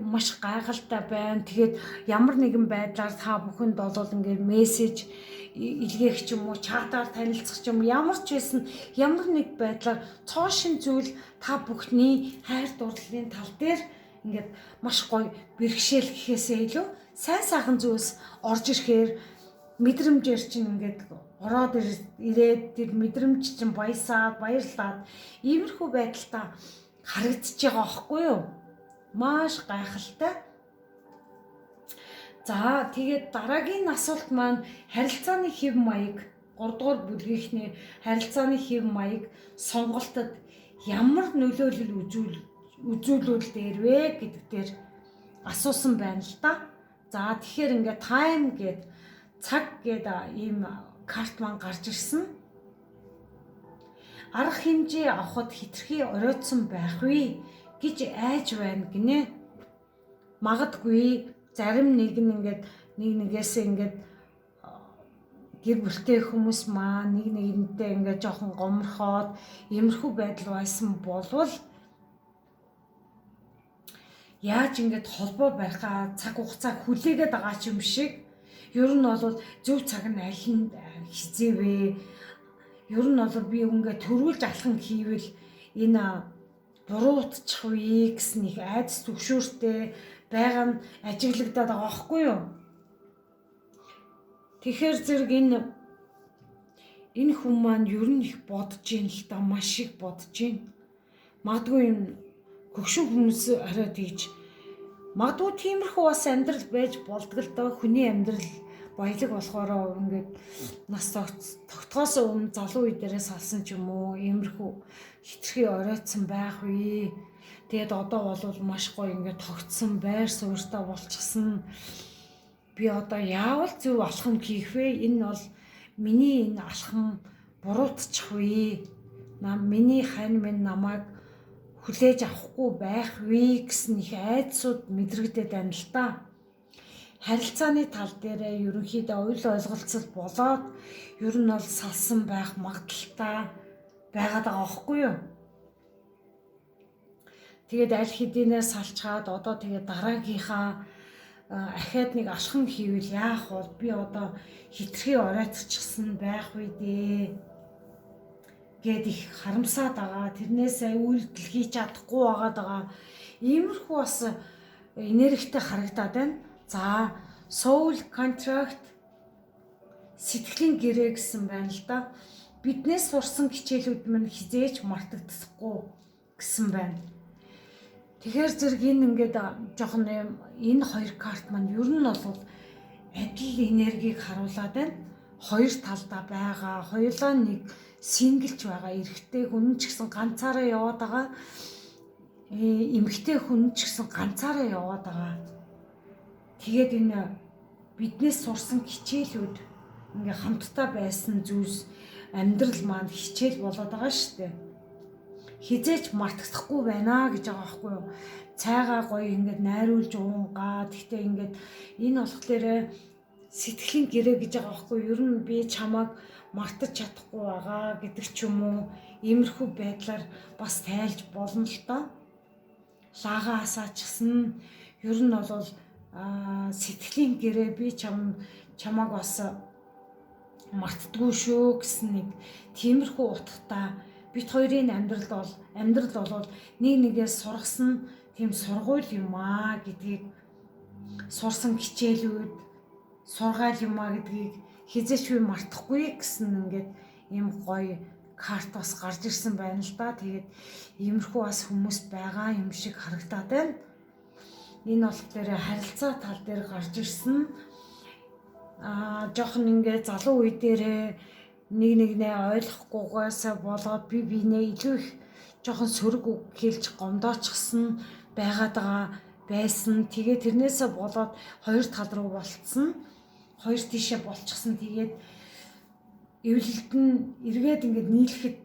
маш гайхалтай байна. Тэгээд ямар нэгэн байдлаар та бүхэнд бол ингээд мессеж илгээх ч юм уу, чатаар танилцах ч юм уу, ямар ч байсан ямар нэг байдлаар цоошин зүйл та бүхний хайр дурлалын тал дээр ингээд маш гоё бэрхшээл гэхээсээ илүү сайн сайхан зүйлс орж ирэхээр мэдрэмжээр чинь ингээд ороод ирээд тэр мэдрэмж чинь баясаад баярлаад иймэрхүү байдалтай харагдаж байгаа байхгүй юу? Маш гайхалтай. За тэгээд дараагийн асуулт маань харилцааны хэв маяг 3 дугаар бүлгийнхний харилцааны хэв маяг сонголтод ямар нөлөөлөл үзүүлүүл дээр вэ гэдэг дээр асуусан байна л да. За тэгэхээр ингээд time гээд цаг гээд ийм карт маань гарч ирсэн. Арга хэмжээ авахд хитрхи оройтсон байх вэ гэж айж байна гинэ. Магадгүй зарим нэг нь ингээд нэг нэгээсээ ингээд гэр бүлтэй хүмүүс маань нэг нэгнтэй ингээд жоохон гомрохоод иймэрхүү байдал байсан болвол яаж ингээд холбоо барихаа цаг хугацаа хүлээгээд байгаа ч юм шиг. Ер нь бол зөв цаг нь аль нь хизээвэ. Ер нь бол би ингээд төрүүлж алхан хийвэл энэ буруутчих вэ гэсэн их айдас төгшөөртэй байгаа нь ажиглагдаад байгаа байхгүй юу? Тэгэхээр зэрэг энэ хүн маань ер нь их бодож ийн л да, маш их бодож ийн. Магадгүй юм хөгшин хүмүүс хараад ийж магадгүй тиймэрхүү бас амьдрал байж болдго л доо. Хүний амьдрал баялаг болохоор ингээд нас тогтохоос өмнө залуу үе дээрээ салсан ч юм уу, иймэрхүү хитрхи оройтсон байх вэ. Тэгээд одоо бол маш гоё ингээд тогтсон байр суурьтай болчихсон. Би одоо яавал зөв алхам хийх вэ? Энэ бол миний энэ алхам буруутчих вэ? Миний хань минь намайг хүлээж авахгүй байх вэ гэсэн их айдсууд мэдрэгдээд байна л та. Харилцааны тал дээр ерөнхийдөө оюул ойлголцол болоод ер нь бол салсан байх магадaltaй байгаад байгаа байхгүй юу? Тэгээд аль хэдийнэ салчаад одоо тэгээд дараагийнхаа ахаад нэг алхам хийвэл яах вэ? Би одоо хитрхи оройтчихсан байх үү дээ гэд их харамсаад байгаа. Тэрнээсээ үйлдэл хийж чадахгүй байгаа. Иймэрхүү бас энергитэй харагдаад байна. За, soul contract сэтгэлийн гэрээ гэсэн байна л да. Биднээс сурсан хичээлүүд мань хизээч мартагдахгүй гэсэн байна. Тэгэхээр зэрэг энэ ингээд жоохон энэ хоёр карт маань ер нь бол адил энергийг харуулад байна. Хоёр талдаа байгаа. Хоёулаа нэг синглч байгаа. Эрэгтэй хүн ч гэсэн ганцаараа яваад байгаа. Эмэгтэй хүн ч гэсэн ганцаараа яваад байгаа. Тэгээд энэ биднээс сурсан хичээлүүд ингээ хамтдаа байсан зүйлс амьдрал маань хичээл болоод байгаа шүү дээ. Хизээч мартагдахгүй байна гэж байгаа байхгүй юу? Цайгаа гоё ингээд найруулж уунгаа. Гэхдээ ингээд энэ болохоор сэтгэлийн гэрээ гэж байгаа байхгүй юу? Ер нь би чамайг мартаж чадахгүй байгаа гэдэг ч юм уу? Иймэрхүү байдлаар бас тайлж болно л доо. Лагаа асаачсан. Ер нь бол сэтгэлийн гэрээ би чамайг бас мартдаггүй шүү гэсэн нэг тиймэрхүү утгатай бит хоёрын амьдрал бол нэг нэгээс сургасан тийм сургууль юм аа гэдгийг, сурсан хичээлүүд, сургаал юм аа гэдгийг хизээч би мартахгүй гэсэн ингээд ийм гоё карт бас гарч ирсэн байна л да. Тэгээд иймэрхүү бас хүмүүс байгаа юм шиг харагдаад байна. Энэ болохоор харилцаа тал дээр гарч ирсэн. Жохон ингээд залуу үе дээр нэг нэгнээ ойлгохгүйгээс болоод би биенээ илүү их жохон сөрөг үг хэлж гомдоочихсан байгаад байсан. Тэгээ тэрнээсээ болоод хоёр тал руу болцсон. Хоёр тишээ болчихсон. Тэгээд эвлэлд нь эргээд ингээд нийлэхэд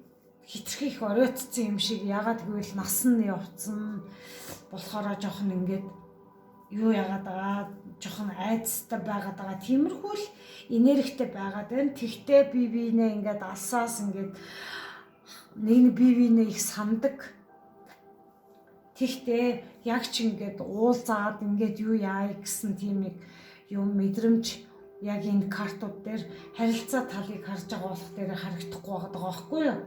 хитрхи их оройтцсан юм шиг. Ягаад гэвэл нас нь явцсан болохоор жохон ингээд юу яагаад байгаа, жохон айцтай байгаад байгаа. Тиймэрхүү л энергитэй байгаад байна. Тэгтээ би биенээ ингээд алсаас ингээд нэг би биенээ их сандаг. Тэгтээ яг ч ингээд уулзаад ингээд юу яая гэсэн тийм нэг юм мэдрэмж яг энэ картууд дээр харилцаа талыг харж байгаа болох дээр харагдахгүй байгаа байхгүй юу?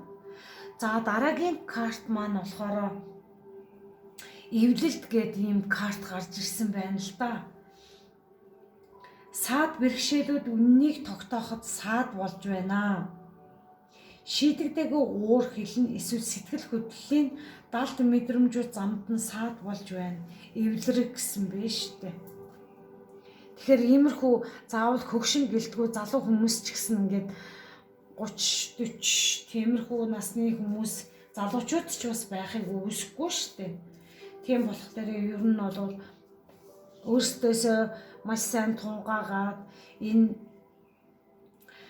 За дараагийн карт маань болохоор эвлэлт гэдэг ийм карт гарч ирсэн байна л да. Саад бэрхшээлүүд үннийг тогтооход саад болж байна. Шийдэгдээгүй уур хилэн эсвэл сэтгэл хөдлөлийн далд мэдрэмжүүд замд нь саад болж байна. Эвлэрэг гэсэн бэ штэ. Тэгэхээр иймэрхүү заавал хөгшин гэлтгүй залуу хүмүүс ч гэсэн ингээд 30 40 тиймэрхүү насны хүмүүс, залуучууд ч бас байхыг үүсэхгүй штэ. Тийм болохоор ер нь бол өөрсдөөсөө маш сайн тунгаагаад энэ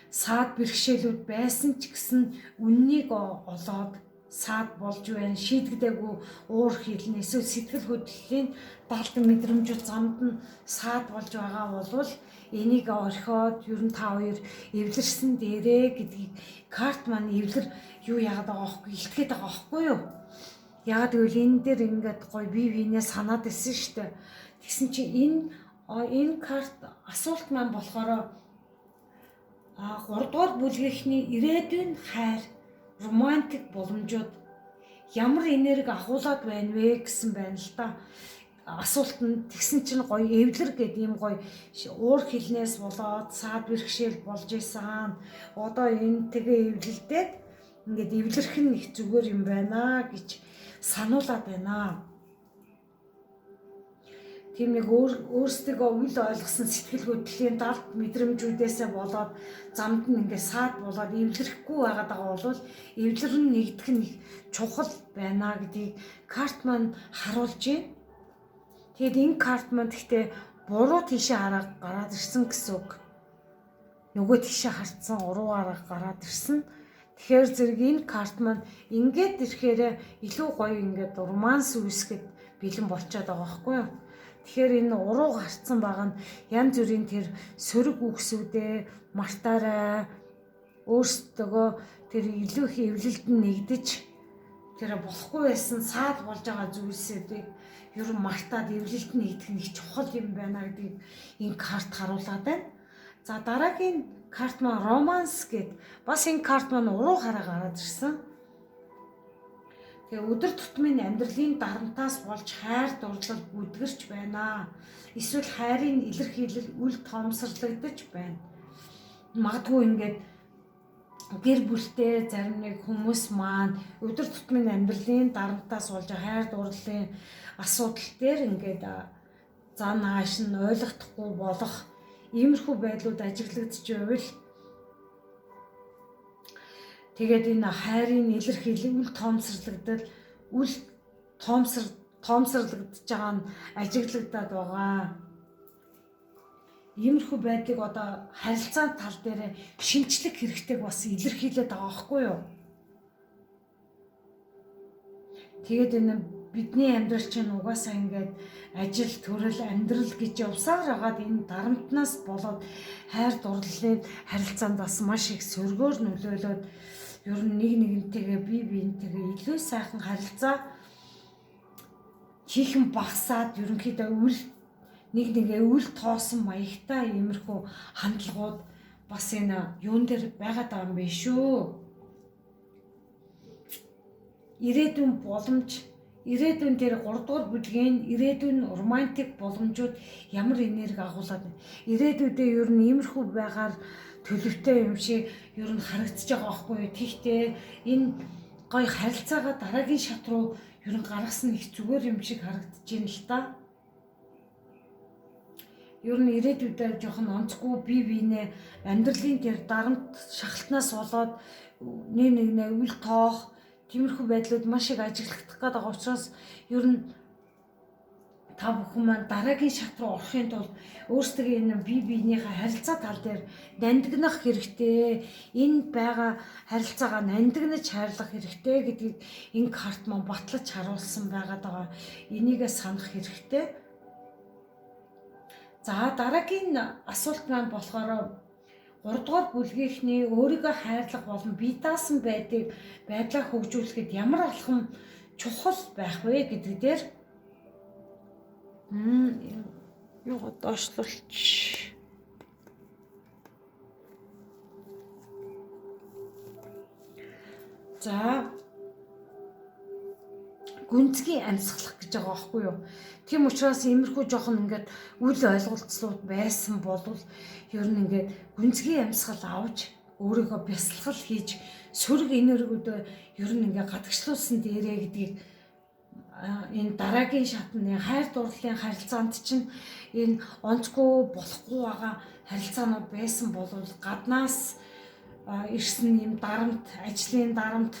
саад бэрхшээлүүд байсан ч гэсэн үннийг олоод саад болж байна. Шийдэгдээгүй уур хилэн эсвэл сэтгэл хөдлөлийн далд мэдрэмжүүд замд нь саад болж байгаа бол энийг орхиод ер нь та хоёр эвлэрсэн дээрээ гэдгийг карт маань эвлэр юу яагаад байгаа байхгүй илтгэхэд байгаа байхгүй юу? Яагаад гэвэл энэ дээр ингээд гоё бие биенээ санаад байсан шүү дээ. Тэгсэн чинь энэ карт асуулт маань болохоор 3 дугаар бүлгийнхний ирээдүйн хайр, романтик боломжууд ямар энерги агуулад байна вэ гэсэн байна л да. Асуулт нь тэгсэн чинь гоё эвлэр гэдэг юм гоё уур хилнээс болоод саад бэрхшээл болж исэн. Одоо энэ тэгээ эвлэлдээд ингээд эвлэрх нь их зүгээр юм байна гэж сануулад байна. Тийм нэг өөрсдөө үл ойлгосон сэтгэл хөдлөлийн далд мэдрэмжүүдээсээ болоод замд нь ингээд саад болоод эвлэрэхгүй байгаад байгаа бол эвлэр нь нэгдэх нь их чухал байна гэдгийг карт маань харуулж байна. Тэгэд энэ карт маань гэхдээ буруу тишээ гараад ирсэн гэсэн үг. Нөгөө тишээ харцсан уруу гараад ирсэн. Тэгэхээр зэрэг энэ карт маань ингээд ирэхээр илүү гоё ингээд романс үүсгэхэд бэлэн болчиход байгаа байхгүй юу? Тэгэхээр энэ уруу гарцсан байгаа нь янз бүрийн тэр сөрөг үгсүүдээ мартаарай. Өөрсдөө тэр илүү их эвлэлд нь нэгдэж тэр болохгүй байсан саад болж байгаа зүйлсүүдийг ер нь мартаад эвлэлд нь нэгдэх нь их чухал юм байна гэдгийг энэ карт харуулад байна. За дараагийн карт маань романс гэд бас энэ карт маань уруу гараад ирсэн. Тэгээ өдөр тутмын амьдралын дарамтаас болж хайр дурлал бүдгэрч байна. Эсвэл хайрын илэрхийлэл үл тоомсорлогдож байна. Магадгүй ингээд гэр бүлтэй зарим нэг хүмүүс маань өдөр тутмын амьдралын дарамтаас болж хайр дурлалын асуудал дээр ингээд зан нааш нь ойлгохдохгүй болох иймэрхүү байдлууд ажиглагдж байвал тэгээд энэ хайрын илэрхийлэл үл тоомсорлогдож байгаа нь ажиглагдаад байгаа. Иймэрхүү байдлыг одоо харилцаан тал дээр шинжлэх хэрэгтэйг бас илэрхийлээд байгаа байхгүй юу? Тэгээд энэ бидний амьдрал чинь угаасаа ингээд ажил, төрөл, амьдрал гэж явсаар хагаад энэ дарамтнаас болоод хайр дурлалын харилцаанд бас маш их сөргөөр нөлөөлөд ер нь нэг нэгнтэйгээ бие биентэйгээ илүү сайхан харилцаа хийхэн багасаад ерөнхийдөө нэг нэгээ үл тоосон маягтай иймэрхүү хандлагууд бас энэ юун дээр байгаад байгаа юм биш үү? ирээдүйн боломж, ирээдүйн дээр 3 дугаар бүлгийн ирээдүйн романтик боломжууд ямар энерги агуулад байна. Ирээдүйдээ ер нь иймэрхүү байгаар төлөвтэй юм шиг ер нь харагдаж байгаа байхгүй юу. Тэгтээ энэ гоё харилцаагаа дараагийн шат руу ер нь гаргасан их зүгээр юм шиг харагдаж байна л та. Ер нь ирээдүйдээ жоохон онцгүй бие биенээ амьдралын тэр дарамт шахалтнаас болоод нэг үл тоох тиймэрхүү байдлууд маш их ажиглагдах гээд байгаа учраас ер нь та бүхэн маань дараагийн шат руу орохын тулд өөрсдөө энэ бие биенийхээ харилцаа тал дээр нандинах хэрэгтэй. Энэ байгаа харилцаагаа нандинаж хайрлах хэрэгтэй гэдгийг энэ карт маань батлаж харуулсан байгаад байгаа. Энийгээ санах хэрэгтэй. За дараагийн асуулт маань болохоор 3 дугаар бүлгийнхний өөрийгөө хайрлах болон бие даасан байдлаа хөгжүүлэхэд ямар алхам чухал байх вэ гэдэг дээр юу доошлуулч. За гүнзгий амьсгалах гэж байгаа байхгүй юу? Тийм учраас иймэрхүү жоохон ингээд үл ойлголцлууд байсан болвол ер нь ингээд гүнзгий амьсгал авч өөрийгөө бясалгал хийж сөрөг энергиудөө ер нь ингээд гадагшлуулсан дээрээ гэдгийг энэ дараагийн шатны хайр дурлалын харилцаанд чинь энэ онцгүй болохгүй байгаа харилцаанууд байсан болвол гаднаас ирсэн юм дарамт, ажлын дарамт,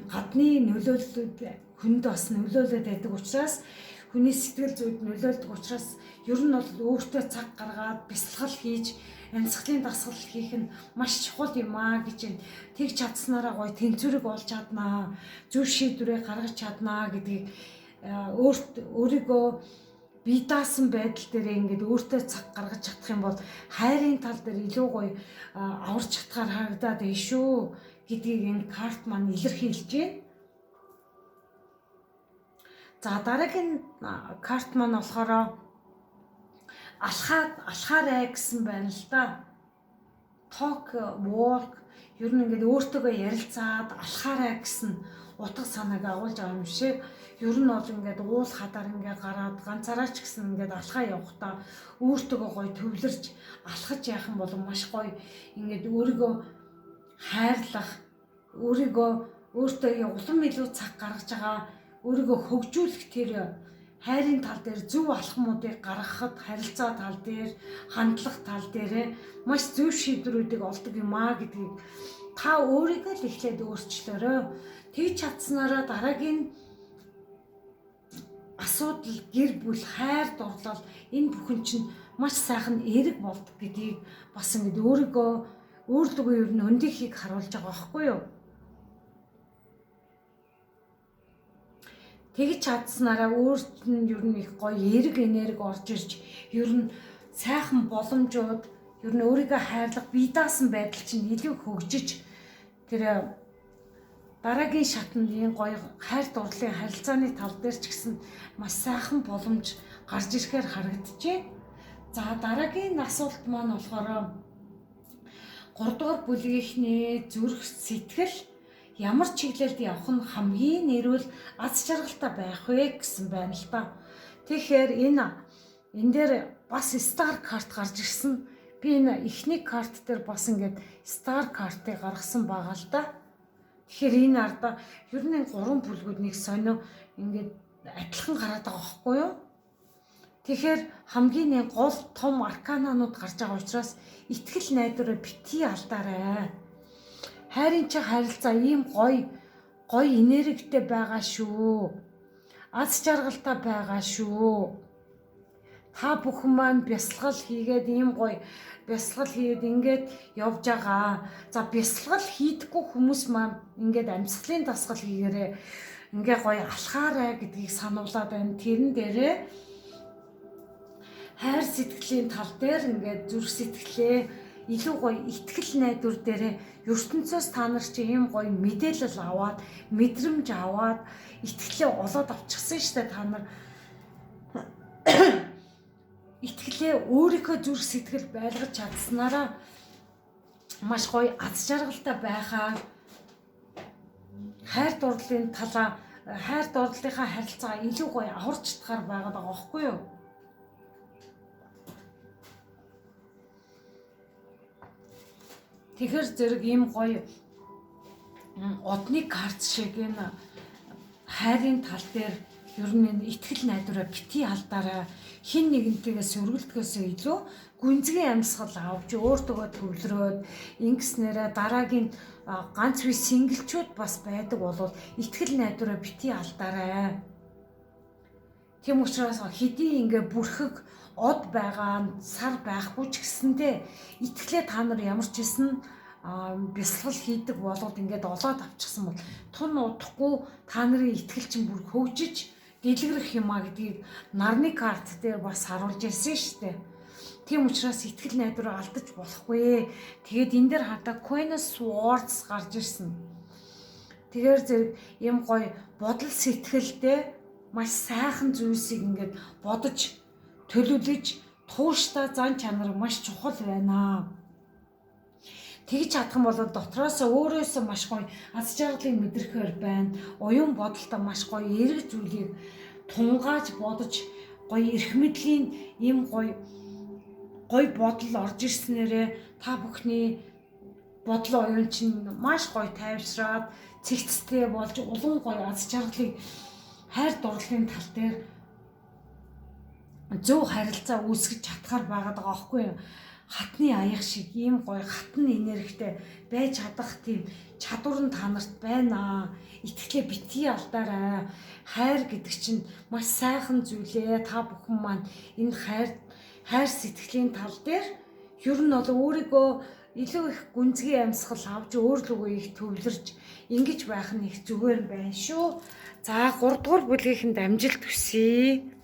гадны нөлөөллүүд хүнд бас нөлөөлөд байдаг учраас хүний сэтгэл зүйд нөлөөлдөг учраас ер нь бол өөртөө цаг гаргаад бясалгал хийж амьсгалын дасгал хийх нь маш чухал юм аа гэж байна. Тэг чадсанараа гоё тэнцвэрэг олж чаднаа, зөв шийдвэрээ гаргаж чаднаа гэдгийг өөрийгөө бие даасан байдал дээр ингээд өөртөө цаг гаргаж чадах юм бол хайрын тал дээр илүү гоё аварч чадхаар харагдаад байна шүү гэдгийг энэ карт маань илэрхийлж байна. За дараагийн карт маань болохоор алхаарай гэсэн байна л да. Talk, walk ер нь ингээд өөртөөгөө ярилцаад алхаарай гэсэн утга санааг агуулж байгаа юм шиг. Ер нь бол ингээд уул хадаар ингээд гараад ганцаараа ч гэсэн ингээд алхаа явахдаа өөртөөгөө гоё төвлөрч алхаж яах юм бол маш гоё ингээд өөрийгөө хайрлах, өөртөө улам илүү цаг гаргаж байгаа, өөрийгөө хөгжүүлэх тэр хайрын тал дээр зөв алхмуудыг гаргахад харилцаа тал дээр, хандлах тал дээр маш зөв шийдвэрүүдийг олдог юм аа гэдгийг та өөрийгөө л эхлээд өөрчлөөрэй. Тэгж чадсанараа дараагийн асуудал, гэр бүл, хайр дурлал энэ бүхэн чинь маш сайхан эерэг болдог гэдгийг бас ингэ өөрийгөө өөрлөгөө ер нь өндөхийг харуулж байгаа байхгүй юу? Тэгж чадсанараа өөрт нь ер нь их гоё эерэг энерги орж ирж ер нь сайхан боломжууд ер нь өөрийгөө хайрлах бие даасан байдал чинь илүү хөгжиж тэр дараагийн шатнд энэ гоё хайр дурлалын харилцааны тал дээр ч гэсэн маш сайхан боломж гарч ирэхээр харагдчихэ. За дараагийн асуулт маань болохоор 3 дугаар бүлгийнхний зүрх сэтгэл ямар чиглэлд явах нь хамгийн нэрвэл аз жаргалтай байх вэ гэсэн байна л да. Тэгэхээр энэ дээр бас стар карт гарч ирсэн. Би энэ эхний карт дээр бас ингээд стар картыг гаргасан байгаа л да. Тэгэхээр энэ ардаа ер нь 3 бүлгүүд нэг сонио ингээд адилхан гараад байгаа байхгүй юу? Тэгэхээр хамгийн гол том аркананууд гарч байгаа учраас итгэл найдвараа битгий алдаарай. Хайрын чинь харилцаа ийм гоё энергитэй байгаа шүү. Аз жаргалтай байгаа шүү. Та бүхэн маань бясалгал хийгээд ийм гоё бясалгал хийгээд ингээд явж байгаа. За бясалгал хийдэггүй хүмүүс маань ингээд амьсгалын дасгал хийгээрээ ингээ гоё алхаарай гэдгийг сануулад байна. Тэрэн дээрээ хайр сэтгэлийн тал дээр ингээд зүрх сэтгэлээ илүү гоё итгэл найдвар дээрээ ертөнцөөс та нар чи ийм гоё мэдээлэл аваад, мэдрэмж аваад, итгэлээ олоод авчихсан штэ та нар. Итгэлээ өөрийнхөө зүрх сэтгэл байлгаж чадсанараа маш гоё аз жаргалтай байхаа хайр дурлалын талаа хайр дурлалынхаа харилцаа илүү гоё аварч чадхаар байгаад байгаа байхгүй юу? Тэгэхээр зэрэг ийм гоё одны карт шиг энэ хайрын тал дээр ер нь энэ итгэл найдвараа бити алдаараа хин нэгнтэйгээ сөргөлдөхөөс илүү гүнзгий амьсгал авч өөртөө төвлөрөөд ингэснээрээ дараагийн ганц үе сингэлчүүд бас байдаг болвол итгэл найдвараа бити алдаарай. Тийм учраас хэдий ингээ бүрхэг од байгаа сар байхгүй ч гэсэндээ итгэлээ та нар ямар ч хэлсэн бясалгал хийдэг болоод ингээд олоод авчихсан бол тун удахгүй та нарын итгэл чинь бүр хөгжиж дэлгэрэх юм а гэдгийг нарны карт дээр бас харуулж ирсэн шүү дээ. Тийм учраас итгэл найдвараа алдаж болохгүй. Тэгээд энэ дээр хатаа Queen of Swords гарч ирсэн. Тэгэхээр зэрэг юм гоё бодол сэтгэлдээ маш сайхан зүйлсийг ингээд бодож төлөвлөж тууштай зан чанар маш чухал байна. Тэгж чадах юм бол дотроосоо өөрөөсөө маш гоё аз жаргалыг мэдрэхээр байна. Уян бодолтой маш гоё эерэг зүйлийг тунгааж бодож гоё эрх мэдлийн ийм гоё бодол орж ирснээрээ та бүхний бодол оюун чинь маш гоё тайвшраад цэгцтэй болж улам гоё аз жаргалыг хайр дурлалын тал дээр зөв харилцаа үүсгэж чадхаар байгаад байгаа байхгүй юу? Хатны аяг шиг ийм гоё хатан энергитэй байж чадах тийм чадвар нь та нарт байна. Итгэлээ битгий алдаарай. Хайр гэдэг чинь маш сайхан зүйлээ. Та бүхэн маань энэ хайр сэтгэлийн тал дээр ер нь бол өөрийгөө илүү их гүнзгий амьсгал авч өөрлөгөө их төвлөрж ингэж байх нь их зүгээр байна шүү. За 3 дугаар бүлгийнхэнд амжилт хүсье.